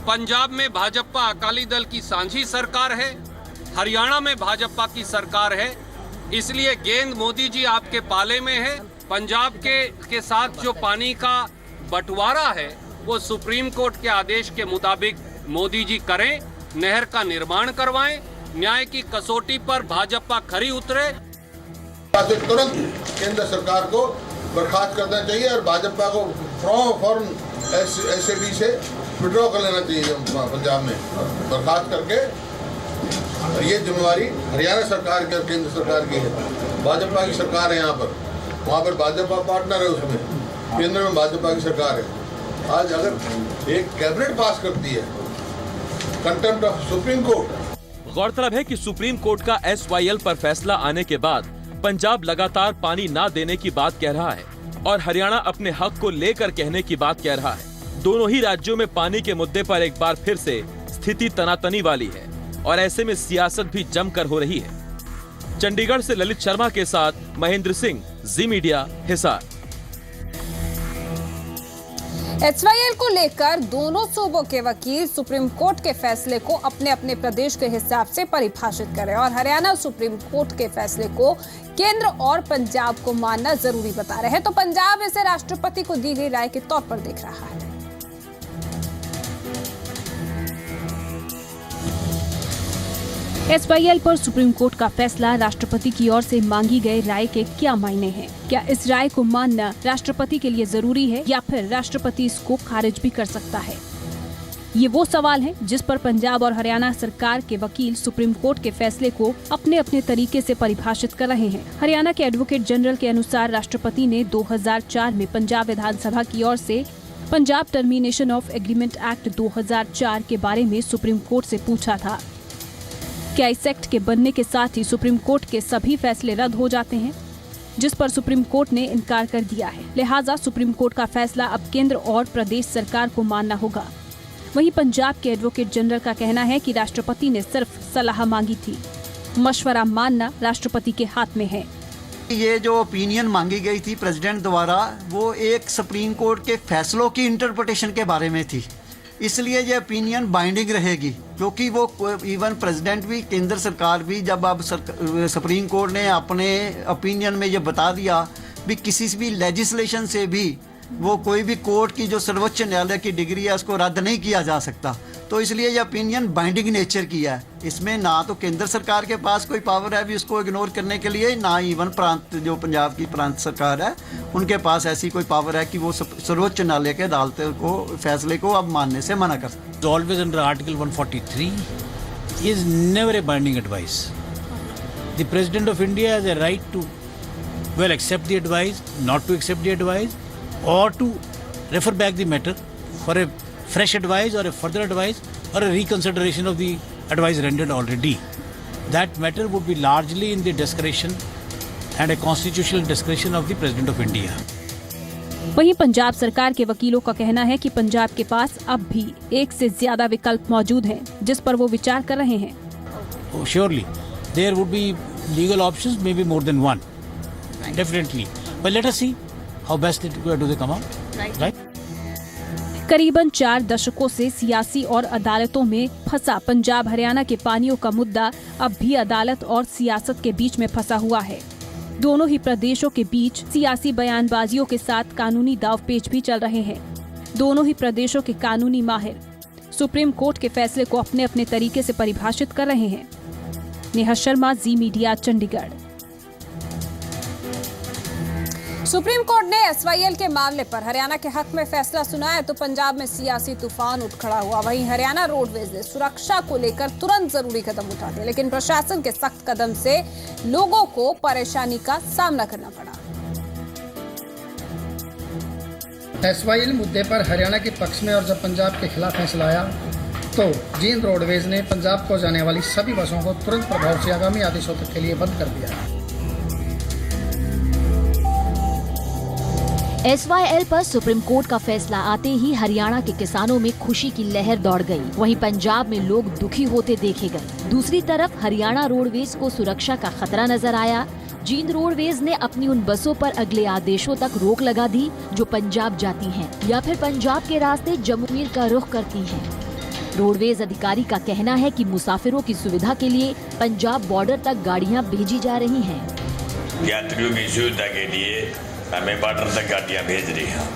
पंजाब में भाजपा अकाली दल की साझी सरकार है, हरियाणा में भाजपा की सरकार है, इसलिए गेंद मोदी जी आपके पाले में है। पंजाब के साथ जो पानी का बंटवारा है वो सुप्रीम कोर्ट के आदेश के मुताबिक मोदी जी करें, नहर का निर्माण करवाएं, न्याय की कसौटी पर भाजपा खरी उतरे। तुरंत केंद्र सरकार को बर्खास्त करना चाहिए और भाजपा को फौरन एसएडी से विड्रॉ कर लेना चाहिए पंजाब में, बर्खास्त करके। ये जिम्मेवारी हरियाणा सरकार की और केंद्र सरकार की है। भाजपा की सरकार है यहाँ पर, वहाँ पर भाजपा पार्टनर है, उसमें केंद्र में भाजपा की सरकार है। आज अगर एक कैबिनेट पास करती है कंटेम्प्ट ऑफ सुप्रीम कोर्ट। गौरतलब है कि सुप्रीम कोर्ट का एसवाईएल पर फैसला आने के बाद पंजाब लगातार पानी ना देने की बात कह रहा है और हरियाणा अपने हक को लेकर कहने की बात कह रहा है। दोनों ही राज्यों में पानी के मुद्दे पर एक बार फिर से स्थिति तनातनी वाली है और ऐसे में सियासत भी जमकर हो रही है। चंडीगढ़ से ललित शर्मा के साथ महेंद्र सिंह, जी मीडिया, हिसार। एसवाईएल को लेकर दोनों सूबों के वकील सुप्रीम कोर्ट के फैसले को अपने अपने प्रदेश के हिसाब से परिभाषित करें और हरियाणा सुप्रीम कोर्ट के फैसले को केंद्र और पंजाब को मानना जरूरी बता रहे हैं, तो पंजाब इसे राष्ट्रपति को दी गई राय के तौर पर देख रहा है। एसवाईएल पर सुप्रीम कोर्ट का फैसला, राष्ट्रपति की ओर से मांगी गई राय के क्या मायने हैं? क्या इस राय को मानना राष्ट्रपति के लिए जरूरी है या फिर राष्ट्रपति इसको खारिज भी कर सकता है? ये वो सवाल है जिस पर पंजाब और हरियाणा सरकार के वकील सुप्रीम कोर्ट के फैसले को अपने अपने तरीके से परिभाषित कर रहे हैं। हरियाणा के एडवोकेट जनरल के अनुसार राष्ट्रपति ने 2004 में पंजाब विधानसभा की ओर से Punjab termination of agreement act 2004 के बारे में सुप्रीम कोर्ट से पूछा था। क्या इस एक्ट के बनने के साथ ही सुप्रीम कोर्ट के सभी फैसले रद्द हो जाते हैं? जिस पर सुप्रीम कोर्ट ने इनकार कर दिया है। लिहाजा सुप्रीम कोर्ट का फैसला अब केंद्र और प्रदेश सरकार को मानना होगा। वहीं पंजाब के एडवोकेट जनरल का कहना है कि राष्ट्रपति ने सिर्फ सलाह मांगी थी, मशवरा मानना राष्ट्रपति के हाथ में है। ये जो ओपिनियन मांगी गई थी प्रेसिडेंट द्वारा, वो एक सुप्रीम कोर्ट के फैसलों की इंटरप्रिटेशन के बारे में थी, इसलिए ये ओपिनियन बाइंडिंग रहेगी, क्योंकि वो इवन प्रेसिडेंट भी, केंद्र सरकार भी, जब अब सुप्रीम कोर्ट ने अपने ओपिनियन में ये बता दिया भी किसी भी लेजिस्लेशन से भी वो कोई भी कोर्ट की जो सर्वोच्च न्यायालय की डिग्री है उसको रद्द नहीं किया जा सकता, तो इसलिए ये ओपिनियन बाइंडिंग नेचर की है। इसमें ना तो केंद्र सरकार के पास कोई पावर है भी उसको इग्नोर करने के लिए, ना इवन प्रांत जो पंजाब की प्रांत सरकार है उनके पास ऐसी कोई पावर है कि वो सर्वोच्च न्यायालय के अदालत को फैसले को अब मानने से मना कर सकते। Always under article 143 is never a binding advice. The president of India has a right to well accept the advice, not to accept the advice, or to refer back the matter for a fresh advice or a further advice or a reconsideration of the advice rendered already. That matter would be largely in the discretion and a constitutional discretion of the President of India. वहीं पंजाब सरकार के वकीलों का कहना है कि पंजाब के पास अब भी एक से ज्यादा विकल्प मौजूद हैं, जिस पर वो विचार कर रहे हैं। Surely, there would be legal options, maybe more than one, definitely. But let us see how best do they come out, right? करीबन 4 दशकों से सियासी और अदालतों में फंसा पंजाब हरियाणा के पानियों का मुद्दा अब भी अदालत और सियासत के बीच में फंसा हुआ है। दोनों ही प्रदेशों के बीच सियासी बयानबाजियों के साथ कानूनी दांवपेच भी चल रहे हैं। दोनों ही प्रदेशों के कानूनी माहिर सुप्रीम कोर्ट के फैसले को अपने अपने तरीके से परिभाषित कर रहे हैं। नेहा शर्मा, जी मीडिया, चंडीगढ़। सुप्रीम कोर्ट ने एसवाईएल के मामले पर हरियाणा के हक में फैसला सुनाया तो पंजाब में सियासी तूफान उठ खड़ा हुआ। वहीं हरियाणा रोडवेज ने सुरक्षा को लेकर तुरंत जरूरी कदम उठा दिए, लेकिन प्रशासन के सख्त कदम से लोगों को परेशानी का सामना करना पड़ा। एसवाईएल मुद्दे पर हरियाणा के पक्ष में और जब पंजाब के खिलाफ फैसला आया तो जींद रोडवेज ने पंजाब को जाने वाली सभी बसों को तुरंत प्रभाव से आगामी आदेशों तक के लिए बंद कर दिया। एसवाईएल पर सुप्रीम कोर्ट का फैसला आते ही हरियाणा के किसानों में खुशी की लहर दौड़ गई। वहीं पंजाब में लोग दुखी होते देखे गए। दूसरी तरफ हरियाणा रोडवेज को सुरक्षा का खतरा नजर आया। जींद रोडवेज ने अपनी उन बसों पर अगले आदेशों तक रोक लगा दी जो पंजाब जाती हैं या फिर पंजाब के रास्ते जम्मू कश्मीर का रुख करती हैं। रोडवेज अधिकारी का कहना है कि मुसाफिरों की सुविधा के लिए पंजाब बॉर्डर तक गाड़ियां भेजी जा रही हैं। यात्रियों की सुविधा के लिए हमें बॉर्डर तक गाड़ियाँ भेज रही हैं।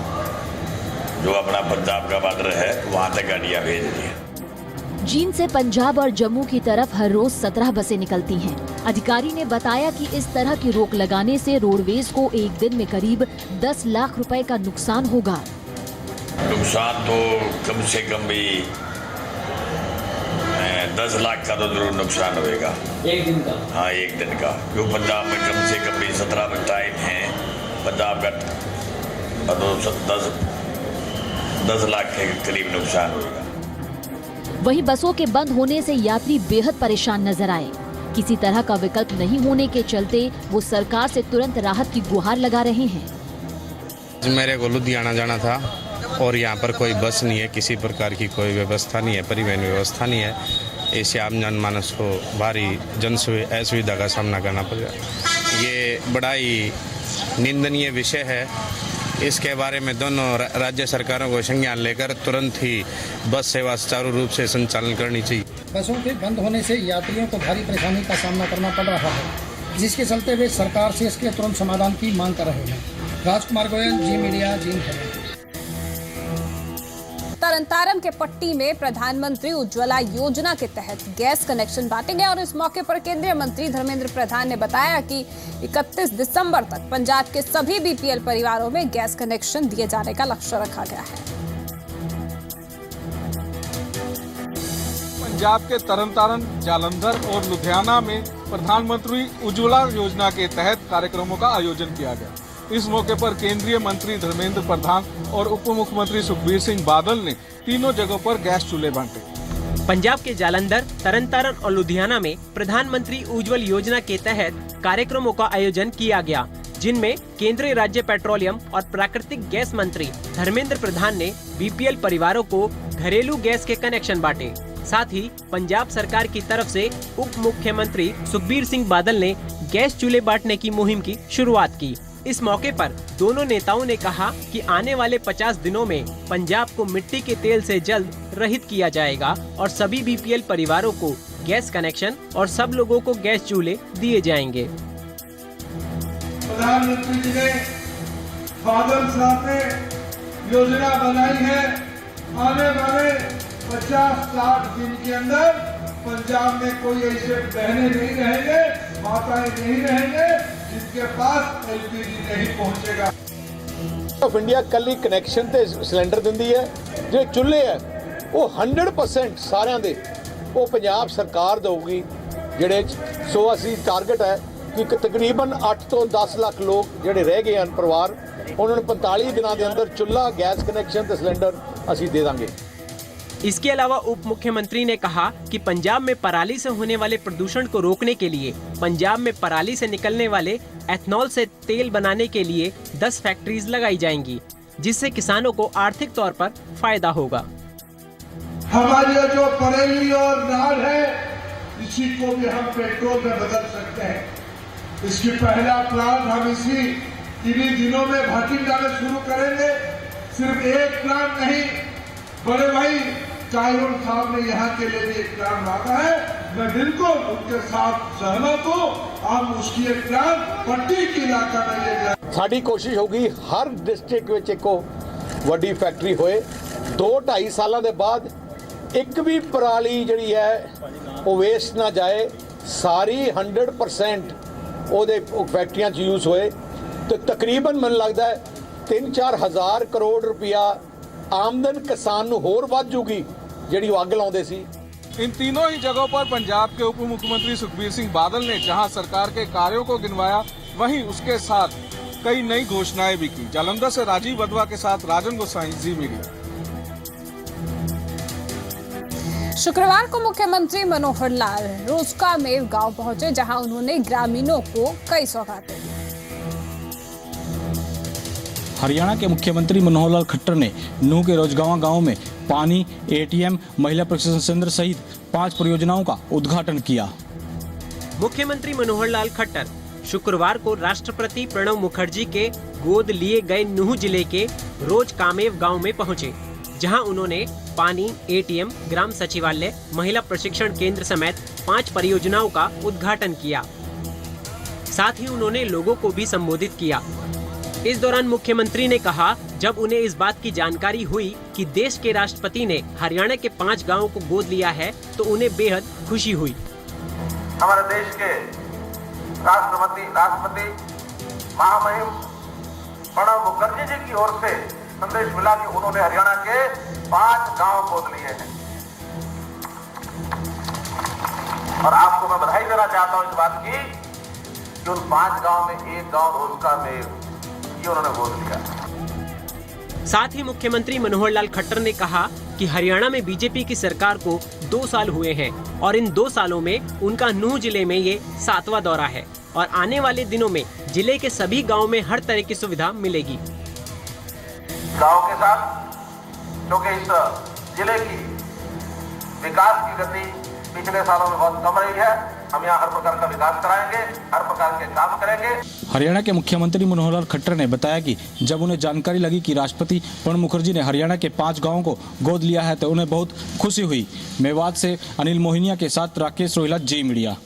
जो अपना पंजाब का बॉर्डर है वहाँ तक गाड़ियाँ भेज रही हैं। जींद से पंजाब और जम्मू की तरफ हर रोज 17 बसें निकलती हैं। अधिकारी ने बताया कि इस तरह की रोक लगाने से रोडवेज को एक दिन में करीब 10 लाख रुपए का नुकसान होगा। नुकसान तो कम से कम भी 10 लाख का तो जरूर नुकसान होगा एक दिन का। हाँ, एक दिन का, क्यों पंजाब में कम से कम भी 17 टाइम है। पंजाब का 10 लाख के करीब नुकसान होगा। वहीं बसों के बंद होने से यात्री बेहद परेशान नजर आए। किसी तरह का विकल्प नहीं होने के चलते वो सरकार से तुरंत राहत की गुहार लगा रहे हैं। मेरे को लुधियाना जाना था और यहाँ पर कोई बस नहीं है, किसी प्रकार की कोई व्यवस्था नहीं है, परिवहन व्यवस्था नहीं है। इससे आम जनमानस को भारी असुविधा का सामना करना पड़ रहा है। ये बड़ा ही निंदनीय विषय है। इसके बारे में दोनों राज्य सरकारों को संज्ञान लेकर तुरंत ही बस सेवा सुचारू रूप से संचालन करनी चाहिए। बसों के बंद होने से यात्रियों को भारी परेशानी का सामना करना पड़ रहा है, जिसके चलते वे सरकार से इसके तुरंत समाधान की मांग कर रहे हैं। राजकुमार गोयल, जी मीडिया, जींद। तरनतारन के पट्टी में प्रधानमंत्री उज्ज्वला योजना के तहत गैस कनेक्शन बांटे गए और इस मौके पर केंद्रीय मंत्री धर्मेंद्र प्रधान ने बताया कि 31 दिसंबर तक पंजाब के सभी बीपीएल परिवारों में गैस कनेक्शन दिए जाने का लक्ष्य रखा गया है। पंजाब के तरनतारन, जालंधर और लुधियाना में प्रधानमंत्री उज्ज्वला योजना के तहत कार्यक्रमों का आयोजन किया गया। इस मौके पर केंद्रीय मंत्री धर्मेंद्र प्रधान और उप मुख्यमंत्री सुखबीर सिंह बादल ने तीनों जगहों पर गैस चूल्हे बांटे। पंजाब के जालंधर, तरनतारन और लुधियाना में प्रधानमंत्री उज्ज्वल योजना के तहत कार्यक्रमों का आयोजन किया गया, जिनमें केंद्रीय राज्य पेट्रोलियम और प्राकृतिक गैस मंत्री धर्मेंद्र प्रधान ने बीपीएल परिवारों को घरेलू गैस के कनेक्शन बांटे। साथ ही पंजाब सरकार की तरफ से उप मुख्यमंत्री सुखबीर सिंह बादल ने गैस चूल्हे बांटने की मुहिम की शुरुआत की। इस मौके पर दोनों नेताओं ने कहा कि आने वाले 50 दिनों में पंजाब को मिट्टी के तेल से जल्द रहित किया जाएगा और सभी बीपीएल परिवारों को गैस कनेक्शन और सब लोगों को गैस चूल्हे दिए जाएंगे। प्रधानमंत्री जी ने बादल साहब ने योजना बनाई है। आने वाले 50-60 दिन के अंदर पंजाब में कोई ऐसे बहने नहीं रहेंगे, माताएं नहीं रहेंगे जिसके पास एलपीजी नहीं पहुंचेगा। ऑफ इंडिया कल कनैक्शन ते सिलेंडर दिंदी है। जो चुੱਲ੍ਹੇ है वो 100% सारिਆਂ ਦੇ वो पंजाब सरकार देगी। ਜਿਹੜੇ सो ਅਸੀਂ टारगेट है कि तकरीबन 8 ਤੋਂ 10 ਲੱਖ लोग ਜਿਹੜੇ रह गए हैं परिवार, उन्होंने 45 दिनों के अंदर चुੱਲ੍ਹਾ, गैस कनैक्शन ते सिलेंडर ਅਸੀਂ दे देंगे। इसके अलावा उप मुख्यमंत्री ने कहा कि पंजाब में पराली से होने वाले प्रदूषण को रोकने के लिए पंजाब में पराली से निकलने वाले एथनॉल से तेल बनाने के लिए 10 फैक्ट्रीज लगाई जाएंगी। जिससे किसानों को आर्थिक तौर पर फायदा होगा। हमारी जो बरेली और नाड़ है, इसी को भी हम पेट्रोल में बदल सकते हैं। इसकी पहला प्लांट हम इन्हीं दिनों में भटिंडा में शुरू करेंगे। सिर्फ एक प्लांट नहीं, बड़े भाई कायरों साहब ने यहाँ के लिए भी एक प्लांट मांगा है। मैं बिल्कुल उनके साथ सहमत हूँ। हम उसकी एक प्लांट पट्टी के इलाका में ले जाए। साड़ी कोशिश होगी हर डिस्ट्रिक्ट में एको वड्डी फैक्ट्री होए। 2-2.5 सालों के बाद एक भी पराली जी है वो वेस्ट ना जाए, सारी 100% ਉਹਦੇ फैक्ट्रियां यूज होए तो तकरीबन मन लगता है 3-4 हज़ार करोड़ रुपया आमदन किसान नूं होर वध जूगी जिहड़ी अग लाउंदे सी। इन तीनों ही जगहों पर पंजाब के उप मुख्यमंत्री सुखबीर सिंह बादल ने जहां सरकार के कार्यों को गिनवाया, वहीं उसके साथ कई नई घोषणाएं भी की। जालंधर से राजीव वधवा के साथ राजन गोसाई, जी मीडिया। शुक्रवार को मुख्यमंत्री मनोहर लाल रोजकामेव गांव पहुंचे, जहां उन्होंने ग्रामीणों को कई सौगातें दी। हरियाणा के मुख्यमंत्री मनोहर लाल खट्टर ने नूह के रोजगावा गांव में पानी, एटीएम, महिला प्रशिक्षण केंद्र सहित 5 परियोजनाओं का उद्घाटन किया। मुख्यमंत्री मनोहर लाल खट्टर शुक्रवार को राष्ट्रपति प्रणब मुखर्जी के गोद लिए गए नूह जिले के रोजकामेव गांव में पहुंचे, जहां उन्होंने पानी, एटीएम, ग्राम सचिवालय, महिला प्रशिक्षण केंद्र समेत 5 परियोजनाओं का उद्घाटन किया। साथ ही उन्होंने लोगों को भी संबोधित किया। इस दौरान मुख्यमंत्री ने कहा, जब उन्हें इस बात की जानकारी हुई कि देश के राष्ट्रपति ने हरियाणा के 5 गांवों को गोद लिया है तो उन्हें बेहद खुशी हुई। हमारे देश के राष्ट्रपति महामहिम प्रणब मुखर्जी जी की ओर से संदेश मिला कि उन्होंने हरियाणा के 5 गांव गोद लिए हैं और आपको मैं बधाई देना चाहता हूं इस बात की कि उन 5 गांव में एक गांव रोजकामेव ये उन्होंने गोद लिया। साथ ही मुख्यमंत्री मनोहर लाल खट्टर ने कहा कि हरियाणा में बीजेपी की सरकार को 2 साल हुए हैं और इन 2 सालों में उनका नूह जिले में ये 7वां दौरा है और आने वाले दिनों में जिले के सभी गाँव में हर तरह की सुविधा मिलेगी। गांव के साथ क्योंकि इस जिले की विकास की गति पिछले सालों में बहुत कम रही है, हम यहाँ हर प्रकार का विकास कराएंगे, हर प्रकार के काम करेंगे। हरियाणा के मुख्यमंत्री मनोहर लाल खट्टर ने बताया कि जब उन्हें जानकारी लगी कि राष्ट्रपति प्रणब मुखर्जी ने हरियाणा के 5 गांवों को गोद लिया है तो उन्हें बहुत खुशी हुई। मेवात से अनिल मोहिनिया के साथ राकेश रोहिला, जी मीडिया।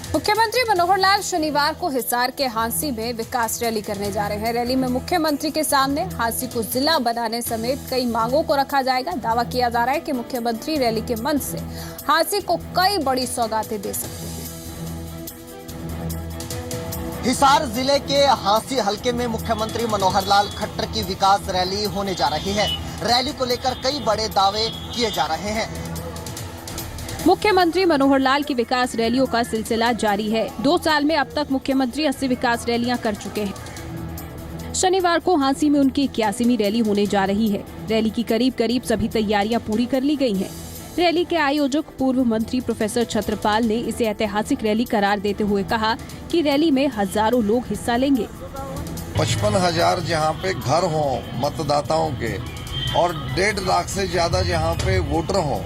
मुख्यमंत्री मनोहर लाल शनिवार को हिसार के हांसी में विकास रैली करने जा रहे हैं। रैली में मुख्यमंत्री के सामने हांसी को जिला बनाने समेत कई मांगों को रखा जाएगा। दावा किया जा रहा है कि मुख्यमंत्री रैली के मंच से हांसी को कई बड़ी सौगातें दे सकते हैं। हिसार जिले के हांसी हलके में मुख्यमंत्री मनोहर लाल खट्टर की विकास रैली होने जा रही है। रैली को लेकर कई बड़े दावे किए जा रहे हैं। मुख्यमंत्री मनोहर लाल की विकास रैलियों का सिलसिला जारी है। 2 साल में अब तक मुख्यमंत्री 80 विकास रैलियां कर चुके हैं। शनिवार को हांसी में उनकी 81वीं रैली होने जा रही है। रैली की करीब सभी तैयारियां पूरी कर ली गई हैं। रैली के आयोजक पूर्व मंत्री प्रोफेसर छत्रपाल ने इसे ऐतिहासिक रैली करार देते हुए कहा कि रैली में हजारों लोग हिस्सा लेंगे। 55,000 जहाँ पे घर हों मतदाताओं के और 1.5 लाख से ज्यादा जहाँ पे वोटर हों,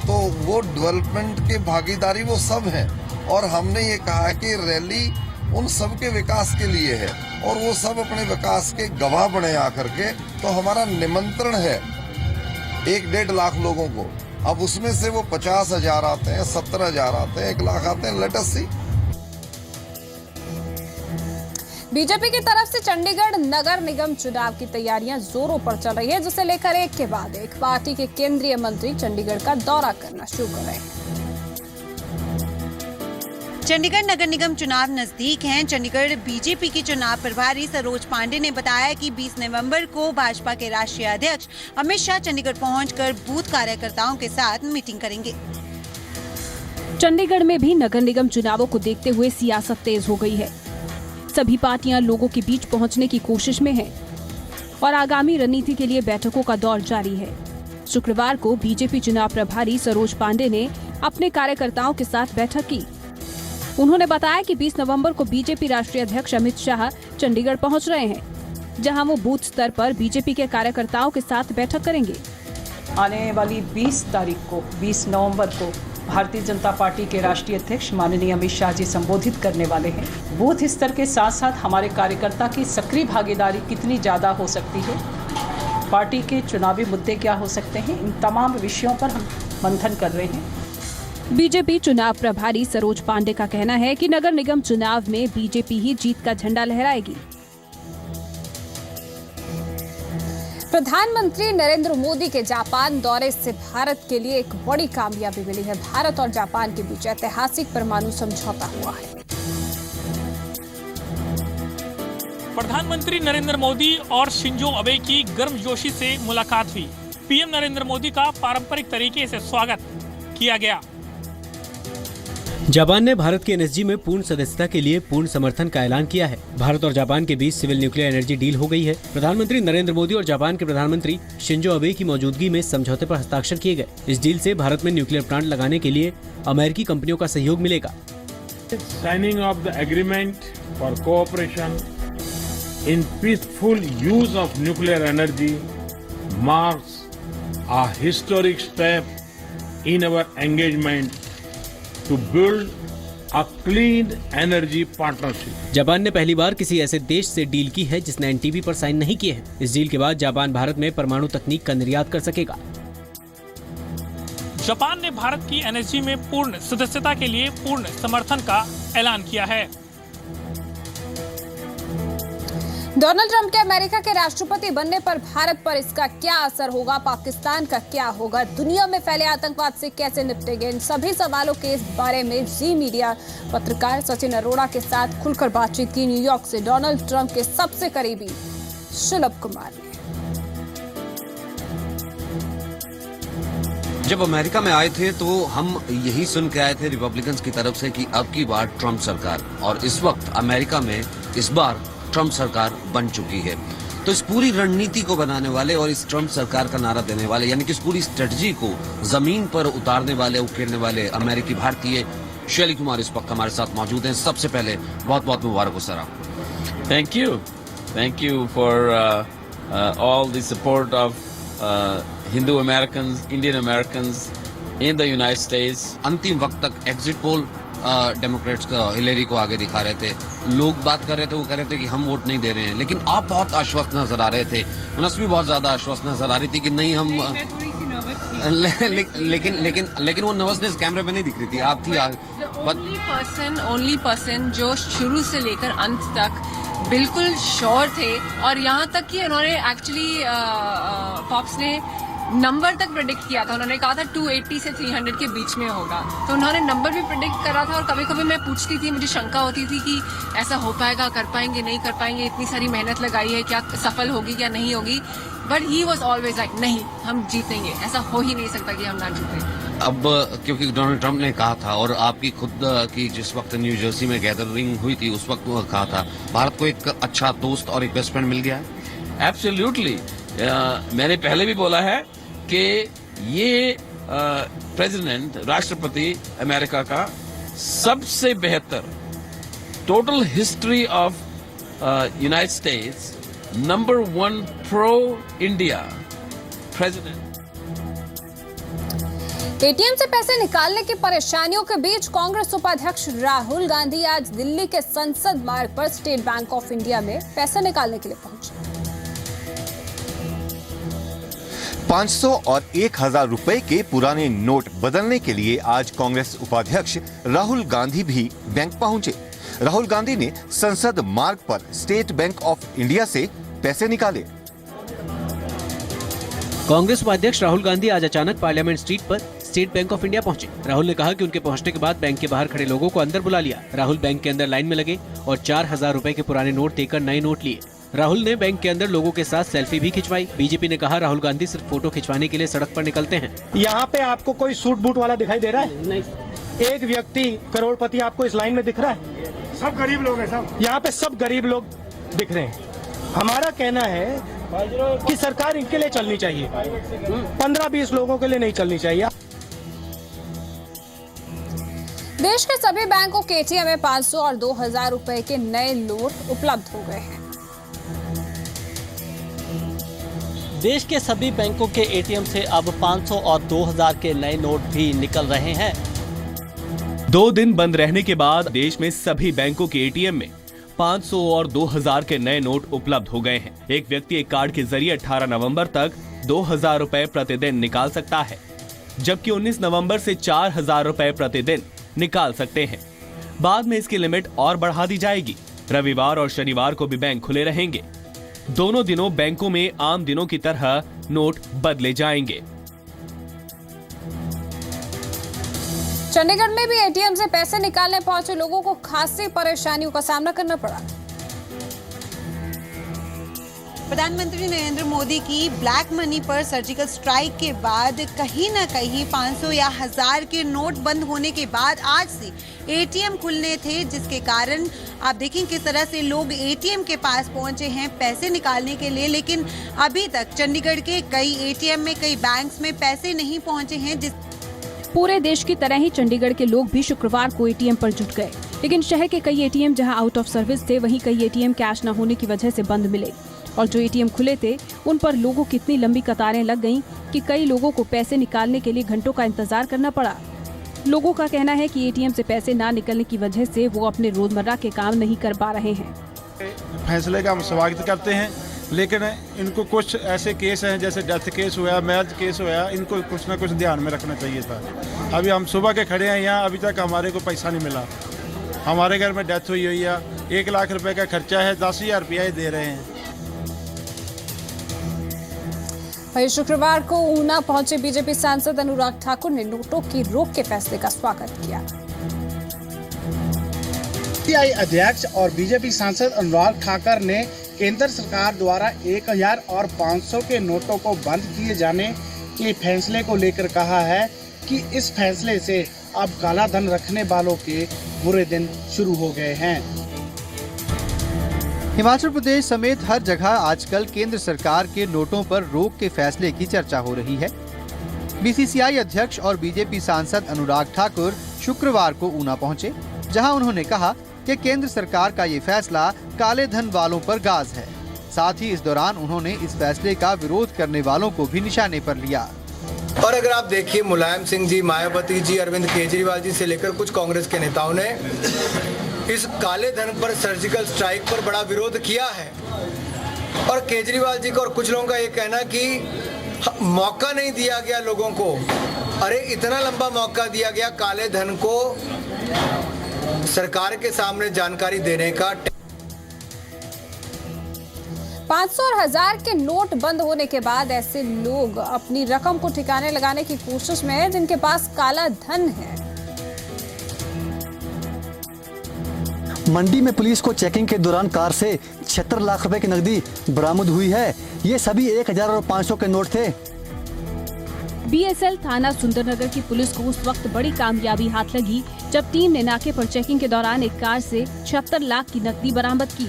तो वो डेवलपमेंट की भागीदारी वो सब है। और हमने ये कहा है कि रैली उन सब के विकास के लिए है और वो सब अपने विकास के गवाह बने आकर के। तो हमारा निमंत्रण है 1-1.5 लाख लोगों को। अब उसमें से वो 50,000 आते हैं, 70,000 आते हैं, 1 लाख आते हैं, लेट अस सी। बीजेपी की तरफ से चंडीगढ़ नगर निगम चुनाव की तैयारियां जोरों पर चल रही है, जिसे लेकर एक के बाद एक पार्टी के केंद्रीय मंत्री चंडीगढ़ का दौरा करना शुरू कर रहे हैं। चंडीगढ़ नगर निगम चुनाव नजदीक हैं। चंडीगढ़ बीजेपी की चुनाव प्रभारी सरोज पांडे ने बताया कि 20 नवंबर को भाजपा के राष्ट्रीय अध्यक्ष अमित शाह चंडीगढ़ पहुंचकर बूथ कार्यकर्ताओं के साथ मीटिंग करेंगे। चंडीगढ़ में भी नगर निगम चुनावों को देखते हुए सियासत तेज हो गई है। सभी पार्टियां लोगों के बीच पहुंचने की कोशिश में हैं और आगामी रणनीति के लिए बैठकों का दौर जारी है। शुक्रवार को बीजेपी चुनाव प्रभारी सरोज पांडे ने अपने कार्यकर्ताओं के साथ बैठक की। उन्होंने बताया कि 20 नवंबर को बीजेपी राष्ट्रीय अध्यक्ष अमित शाह चंडीगढ़ पहुंच रहे हैं। जहां वो बूथ स्तर पर बीजेपी के कार्यकर्ताओं के साथ बैठक करेंगे। आने वाली 20 तारीख को 20 नवंबर को भारतीय जनता पार्टी के राष्ट्रीय अध्यक्ष माननीय अमित शाह जी संबोधित करने वाले हैं। बूथ स्तर के साथ साथ हमारे कार्यकर्ता की सक्रिय भागीदारी कितनी ज़्यादा हो सकती है, पार्टी के चुनावी मुद्दे क्या हो सकते हैं, इन तमाम विषयों पर हम मंथन कर रहे हैं। बीजेपी चुनाव प्रभारी सरोज पांडे का कहना है कि नगर निगम चुनाव में बीजेपी ही जीत का झंडा लहराएगी। प्रधानमंत्री नरेंद्र मोदी के जापान दौरे से भारत के लिए एक बड़ी कामयाबी मिली है। भारत और जापान के बीच ऐतिहासिक परमाणु समझौता हुआ है। प्रधानमंत्री नरेंद्र मोदी और शिंजो अबे की गर्मजोशी से मुलाकात हुई। पीएम नरेंद्र मोदी का पारंपरिक तरीके से स्वागत किया गया। जापान ने भारत के एनएसजी में पूर्ण सदस्यता के लिए पूर्ण समर्थन का ऐलान किया है। भारत और जापान के बीच सिविल न्यूक्लियर एनर्जी डील हो गई है। प्रधानमंत्री नरेंद्र मोदी और जापान के प्रधानमंत्री शिंजो अबे की मौजूदगी में समझौते पर हस्ताक्षर किए गए। इस डील से भारत में न्यूक्लियर प्लांट लगाने के लिए अमेरिकी कंपनियों का सहयोग मिलेगा। Signing off the agreement for cooperation in peaceful use of nuclear energy marks a historic step in our engagement to build a clean energy partnership. Japan ने पहली बार किसी ऐसे देश से डील की है जिसने एनटीपी पर साइन नहीं किए हैं। इस डील के बाद जापान भारत में परमाणु तकनीक का निर्यात कर सकेगा। जापान ने भारत की एनएसजी में पूर्ण सदस्यता के लिए पूर्ण समर्थन का ऐलान किया है। डोनाल्ड ट्रंप के अमेरिका के राष्ट्रपति बनने पर भारत पर इसका क्या असर होगा, पाकिस्तान का क्या होगा, दुनिया में फैले आतंकवाद से कैसे निपटेंगे, इन सभी सवालों के इस बारे में जी मीडिया पत्रकार सचिन अरोड़ा के साथ खुलकर बातचीत की न्यूयॉर्क से डोनाल्ड ट्रंप के सबसे करीबी सुलभ कुमार ने। जब अमेरिका में आए थे तो हम यही सुन के आए थे रिपब्लिकन्स की तरफ से कि अब की बार ट्रंप सरकार, और इस वक्त अमेरिका में इस बार ट्रंप सरकार बन चुकी है। तो इस पूरी रणनीति को बनाने वाले और इस ट्रंप सरकार का नारा देने वाले, यानी कि इस पूरी स्ट्रेटजी को जमीन पर उतारने वाले, उकेरने वाले अमेरिकी भारतीय शैली कुमार इस वक्त हमारे साथ मौजूद हैं। सबसे पहले बहुत बहुत मुबारक हो सर आपको। Thank you for all the support of Hindu Americans, Indian Americans in the United states. अंतिम वक्त तक एग्जिट पोल डेमोक्रेट्स हिलेरी को आगे दिखा रहे थे। लोग बात कर रहे थे, वो कह रहे थे कि हम वोट नहीं दे रहे हैं, लेकिन आप बहुत आश्वस्त नजर आ रहे थे। मनस भी बहुत ज्यादा आश्वस्त नजर आ रही थी कि नहीं हम लेकिन वो नर्वसनेस कैमरे पे नहीं दिख रही थी, आप थी। ओनली पर्सन जो शुरू से लेकर अंत तक बिल्कुल श्योर थे, और यहाँ तक कि उन्होंने एक्चुअली फॉक्स ने नंबर तक प्रेडिक्ट किया था। उन्होंने कहा था 280 से 300 के बीच में होगा, तो उन्होंने नंबर भी प्रेडिक्ट करा था। और कभी कभी मैं पूछती थी, मुझे शंका होती थी कि ऐसा हो पाएगा, कर पाएंगे, नहीं कर पाएंगे, इतनी सारी मेहनत लगाई है, क्या सफल होगी क्या नहीं होगी। But he was always like नहीं, हम जीतेंगे, ऐसा हो ही नहीं सकता कि हम ना जीतें। अब क्योंकि डोनाल्ड ट्रंप ने कहा था, और आपकी खुद की जिस वक्त न्यू जर्सी में गैदरिंग हुई थी उस वक्त वो कहा था, भारत को एक अच्छा दोस्त और एक बेस्ट फ्रेंड मिल गया है। एब्सोल्युटली, मैंने पहले भी बोला है कि ये प्रेसिडेंट, राष्ट्रपति अमेरिका का सबसे बेहतर, total history of United states number 1 pro India president. ATM से पैसे निकालने की परेशानियों के बीच कांग्रेस उपाध्यक्ष राहुल गांधी आज दिल्ली के संसद मार्ग पर स्टेट बैंक ऑफ इंडिया में पैसे निकालने के लिए पहुंचे। 500 और 1000 रुपए के पुराने नोट बदलने के लिए आज कांग्रेस उपाध्यक्ष राहुल गांधी भी बैंक पहुंचे। राहुल गांधी ने संसद मार्ग पर स्टेट बैंक ऑफ इंडिया से पैसे निकाले। कांग्रेस उपाध्यक्ष राहुल गांधी आज अचानक पार्लियामेंट स्ट्रीट पर स्टेट बैंक ऑफ इंडिया पहुंचे। राहुल ने कहा कि उनके पहुंचने के बाद बैंक के बाहर खड़े लोगों को अंदर बुला लिया। राहुल बैंक के अंदर लाइन में लगे और 4000 रुपए के पुराने नोट देकर नए नोट लिए। राहुल ने बैंक के अंदर लोगों के साथ सेल्फी भी खिंचवाई। बीजेपी ने कहा राहुल गांधी सिर्फ फोटो खिंचवाने के लिए सड़क पर निकलते हैं। यहाँ पे आपको कोई सूट बूट वाला दिखाई दे रहा है? नहीं। एक व्यक्ति करोड़पति आपको इस लाइन में दिख रहा है? सब गरीब लोग हैं सब। यहाँ पे सब गरीब लोग दिख रहे हैं। हमारा कहना है कि सरकार इनके लिए चलनी चाहिए, 15-20 लोगों के लिए नहीं चलनी चाहिए। देश के सभी बैंकों के एटीएम में 500 और 2000 रुपए के नए नोट उपलब्ध हो गए हैं। देश के सभी बैंकों के एटीएम से अब 500 और 2000 के नए नोट भी निकल रहे हैं। 2 दिन बंद रहने के बाद देश में सभी बैंकों के एटीएम में 500 और 2000 के नए नोट उपलब्ध हो गए हैं। एक व्यक्ति एक कार्ड के जरिए 18 नवंबर तक 2000 रुपए प्रतिदिन निकाल सकता है, जबकि 19 नवंबर से 4000 रुपए प्रतिदिन निकाल सकते हैं। बाद में इसकी लिमिट और बढ़ा दी जाएगी। रविवार और शनिवार को भी बैंक खुले रहेंगे। दोनों दिनों बैंकों में आम दिनों की तरह नोट बदले जाएंगे। चंडीगढ़ में भी एटीएम से पैसे निकालने पहुंचे लोगों को खासी परेशानियों का सामना करना पड़ा। प्रधानमंत्री नरेंद्र मोदी की ब्लैक मनी पर सर्जिकल स्ट्राइक के बाद कहीं न कहीं 500 या 1000 के नोट बंद होने के बाद आज से एटीएम खुलने थे, जिसके कारण आप देखें किस तरह से लोग एटीएम के पास पहुंचे हैं पैसे निकालने के लिए। लेकिन अभी तक चंडीगढ़ के कई एटीएम में, कई बैंक्स में पैसे नहीं पहुंचे हैं। पूरे देश की तरह ही चंडीगढ़ के लोग भी शुक्रवार को एटीएम पर जुट गए, लेकिन शहर के कई एटीएम जहां आउट ऑफ सर्विस थे, वहीं कई एटीएम कैश न होने की वजह से बंद मिले और जो एटीएम खुले थे उन पर लोगों की इतनी लंबी कतारें लग गईं कि कई लोगों को पैसे निकालने के लिए घंटों का इंतजार करना पड़ा। लोगों का कहना है कि एटीएम से पैसे ना निकलने की वजह से वो अपने रोजमर्रा के काम नहीं कर पा रहे हैं। फैसले का हम स्वागत करते हैं, लेकिन इनको कुछ ऐसे केस हैं जैसे डेथ केस हुआ, मैरिज केस हुआ, इनको कुछ ना कुछ ध्यान में रखना चाहिए था। अभी हम सुबह के खड़े हैं यहाँ, अभी तक हमारे को पैसा नहीं मिला। हमारे घर में डेथ हुई है, 1 लाख रुपए का खर्चा है, 10,000 रुपया ही दे रहे हैं। वहीं शुक्रवार को ऊना पहुंचे बीजेपी सांसद अनुराग ठाकुर ने नोटों की रोक के फैसले का स्वागत किया। सीपीआई अध्यक्ष और बीजेपी सांसद अनुराग ठाकुर ने केंद्र सरकार द्वारा 1000 और 500 के नोटों को बंद किए जाने के फैसले को लेकर कहा है कि इस फैसले से अब काला धन रखने वालों के बुरे दिन शुरू हो गए हैं। हिमाचल प्रदेश समेत हर जगह आजकल केंद्र सरकार के नोटों पर रोक के फैसले की चर्चा हो रही है। बीसीसीआई अध्यक्ष और बीजेपी सांसद अनुराग ठाकुर शुक्रवार को ऊना पहुंचे, जहां उन्होंने कहा कि केंद्र सरकार का ये फैसला काले धन वालों पर गाज है। साथ ही इस दौरान उन्होंने इस फैसले का विरोध करने वालों को भी निशाने पर लिया। और अगर आप देखिए, मुलायम सिंह जी, मायावती जी, अरविंद केजरीवाल जी से लेकर कुछ कांग्रेस के नेताओं ने इस काले धन पर सर्जिकल स्ट्राइक पर बड़ा विरोध किया है। और केजरीवाल जी को और कुछ लोगों का ये कहना कि मौका नहीं दिया गया लोगों को। अरे इतना लंबा मौका दिया गया काले धन को सरकार के सामने जानकारी देने का। 500 और 1000 के नोट बंद होने के बाद ऐसे लोग अपनी रकम को ठिकाने लगाने की कोशिश में हैं जिनके पास काला धन है। मंडी में पुलिस को चेकिंग के दौरान कार से 76 लाख रुपए की नकदी बरामद हुई है। ये सभी 1000 और 500 के नोट थे। बीएसएल थाना सुंदरनगर की पुलिस को उस वक्त बड़ी कामयाबी हाथ लगी जब टीम ने नाके पर चेकिंग के दौरान एक कार से 76 लाख की नकदी बरामद की।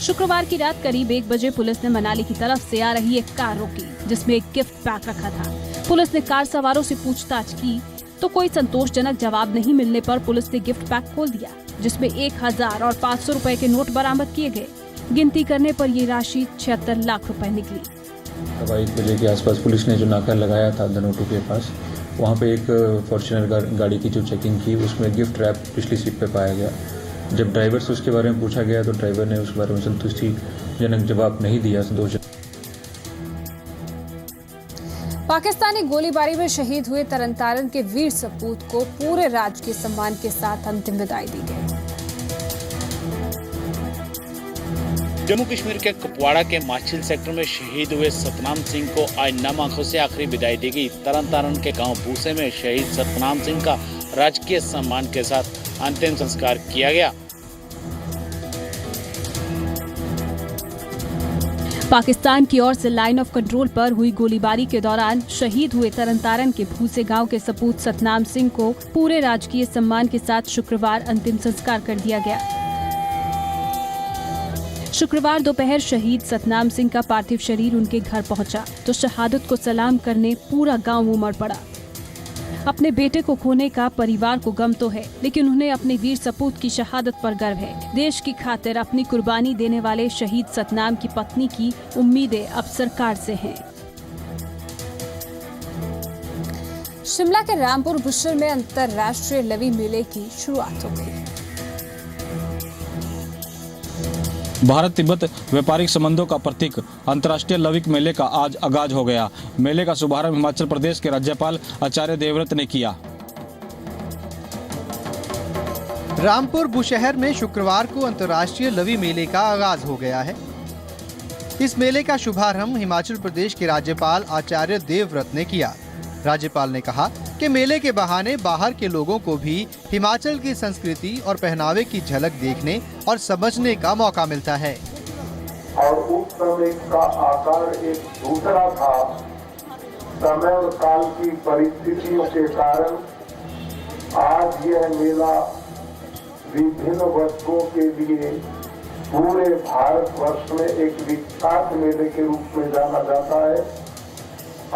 शुक्रवार की रात करीब 1 बजे पुलिस ने मनाली की तरफ से आ रही एक कार रोकी, जिसमें एक गिफ्ट पैक रखा था। पुलिस ने कार सवारों से पूछताछ की तो कोई संतोषजनक जवाब नहीं मिलने पर पुलिस ने गिफ्ट पैक खोल दिया, जिसमें 1000 और 500 रुपए के नोट बरामद किए गए। गिनती करने पर ये राशि 76 लाख रुपए निकली। 1 बजे के आसपास पुलिस ने जो नाका लगाया था धनोटू के पास, वहाँ पे एक फॉर्च्यूनर गाड़ी की जो चेकिंग की, उसमें गिफ्ट रैप पिछली सीट पे पाया गया। जब ड्राइवर से उसके बारे में पूछा गया तो ड्राइवर ने उस बारे में संतुष्टिजनक जवाब नहीं दिया। पाकिस्तानी गोलीबारी में शहीद हुए तरनतारन के वीर सपूत को पूरे राजकीय सम्मान के साथ अंतिम विदाई दी गई। जम्मू कश्मीर के कुपवाड़ा के माछिल सेक्टर में शहीद हुए सतनाम सिंह को आज नम आंखों से आखिरी विदाई दी गई। तरनतारन के गांव भूसे में शहीद सतनाम सिंह का राजकीय सम्मान के साथ अंतिम संस्कार किया गया। पाकिस्तान की ओर से लाइन ऑफ कंट्रोल पर हुई गोलीबारी के दौरान शहीद हुए तरनतारन के भूसे गांव के सपूत सतनाम सिंह को पूरे राजकीय सम्मान के साथ शुक्रवार अंतिम संस्कार कर दिया गया। शुक्रवार दोपहर शहीद सतनाम सिंह का पार्थिव शरीर उनके घर पहुंचा तो शहादत को सलाम करने पूरा गांव उमड़ पड़ा। अपने बेटे को खोने का परिवार को गम तो है, लेकिन उन्हें अपने वीर सपूत की शहादत पर गर्व है। देश की खातिर अपनी कुर्बानी देने वाले शहीद सतनाम की पत्नी की उम्मीदें अब सरकार से हैं। शिमला के रामपुर बुशर में अंतर्राष्ट्रीय लवी मेले की शुरुआत हो गई है। भारत तिब्बत व्यापारिक संबंधों का प्रतीक अंतर्राष्ट्रीय लविक मेले का आज आगाज हो गया। मेले का शुभारंभ हिमाचल प्रदेश के राज्यपाल आचार्य देवव्रत ने किया। रामपुर बुशहर में शुक्रवार को अंतर्राष्ट्रीय लवी मेले का आगाज हो गया है। इस मेले का शुभारंभ हिमाचल प्रदेश के राज्यपाल आचार्य देवव्रत ने किया। राज्यपाल ने कहा कि मेले के बहाने बाहर के लोगों को भी हिमाचल की संस्कृति और पहनावे की झलक देखने और समझने का मौका मिलता है। और उस समय का आकार एक दूसरा था। समय और काल की परिस्थितियों के कारण आज यह मेला विभिन्न वर्गों के लिए पूरे भारतवर्ष में एक विख्यात मेले के रूप में जाना जाता है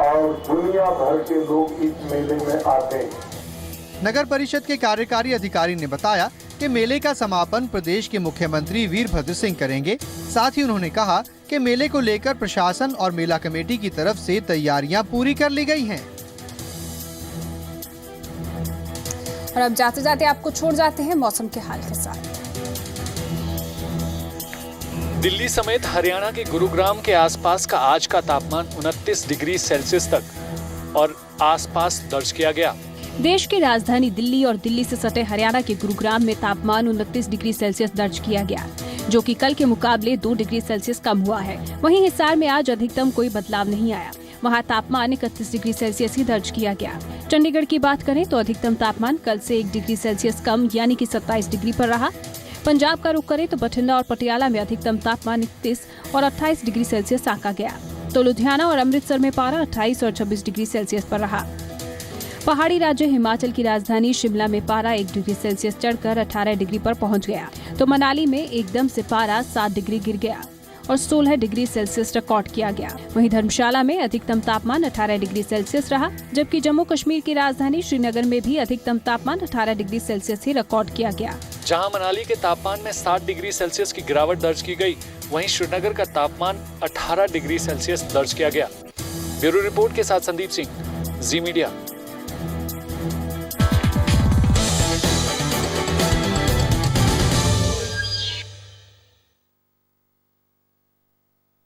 और दुनिया भर के लोग इस मेले में आते हैं। नगर परिषद के कार्यकारी अधिकारी ने बताया कि मेले का समापन प्रदेश के मुख्यमंत्री वीरभद्र सिंह करेंगे। साथ ही उन्होंने कहा कि मेले को लेकर प्रशासन और मेला कमेटी की तरफ से तैयारियां पूरी कर ली गई हैं। और अब जाते जाते आपको छोड़ जाते हैं मौसम के हाल के साथ। दिल्ली समेत हरियाणा के गुरुग्राम के आसपास का आज का तापमान 29 डिग्री सेल्सियस तक और आसपास दर्ज किया गया। देश की राजधानी दिल्ली और दिल्ली से सटे हरियाणा के गुरुग्राम में तापमान 29 डिग्री सेल्सियस दर्ज किया गया, जो कि कल के मुकाबले 2 डिग्री सेल्सियस कम हुआ है। वहीं हिसार में आज अधिकतम कोई बदलाव नहीं आया, वहां तापमान 31 डिग्री सेल्सियस ही दर्ज किया गया। चंडीगढ़ की बात करें तो अधिकतम तापमान कल से 1 डिग्री सेल्सियस कम यानी कि 27 डिग्री पर रहा। पंजाब का रुख करें तो बठिंडा और पटियाला में अधिकतम तापमान 31 और 28 डिग्री सेल्सियस आंका गया, तो लुधियाना और अमृतसर में पारा 28 और 26 डिग्री सेल्सियस पर रहा। पहाड़ी राज्य हिमाचल की राजधानी शिमला में पारा 1 डिग्री सेल्सियस चढ़कर 18 डिग्री पर पहुंच गया, तो मनाली में एकदम से पारा 7 डिग्री गिर गया और 16 डिग्री सेल्सियस रिकॉर्ड किया गया। वहीं धर्मशाला में अधिकतम तापमान 18 डिग्री सेल्सियस रहा, जबकि जम्मू कश्मीर की राजधानी श्रीनगर में भी अधिकतम तापमान 18 डिग्री सेल्सियस ही रिकॉर्ड किया गया। जहां मनाली के तापमान में 7 डिग्री सेल्सियस की गिरावट दर्ज की गई, वहीं श्रीनगर का तापमान 18 डिग्री सेल्सियस दर्ज किया गया। ब्यूरो रिपोर्ट के साथ संदीप सिंह, जी मीडिया।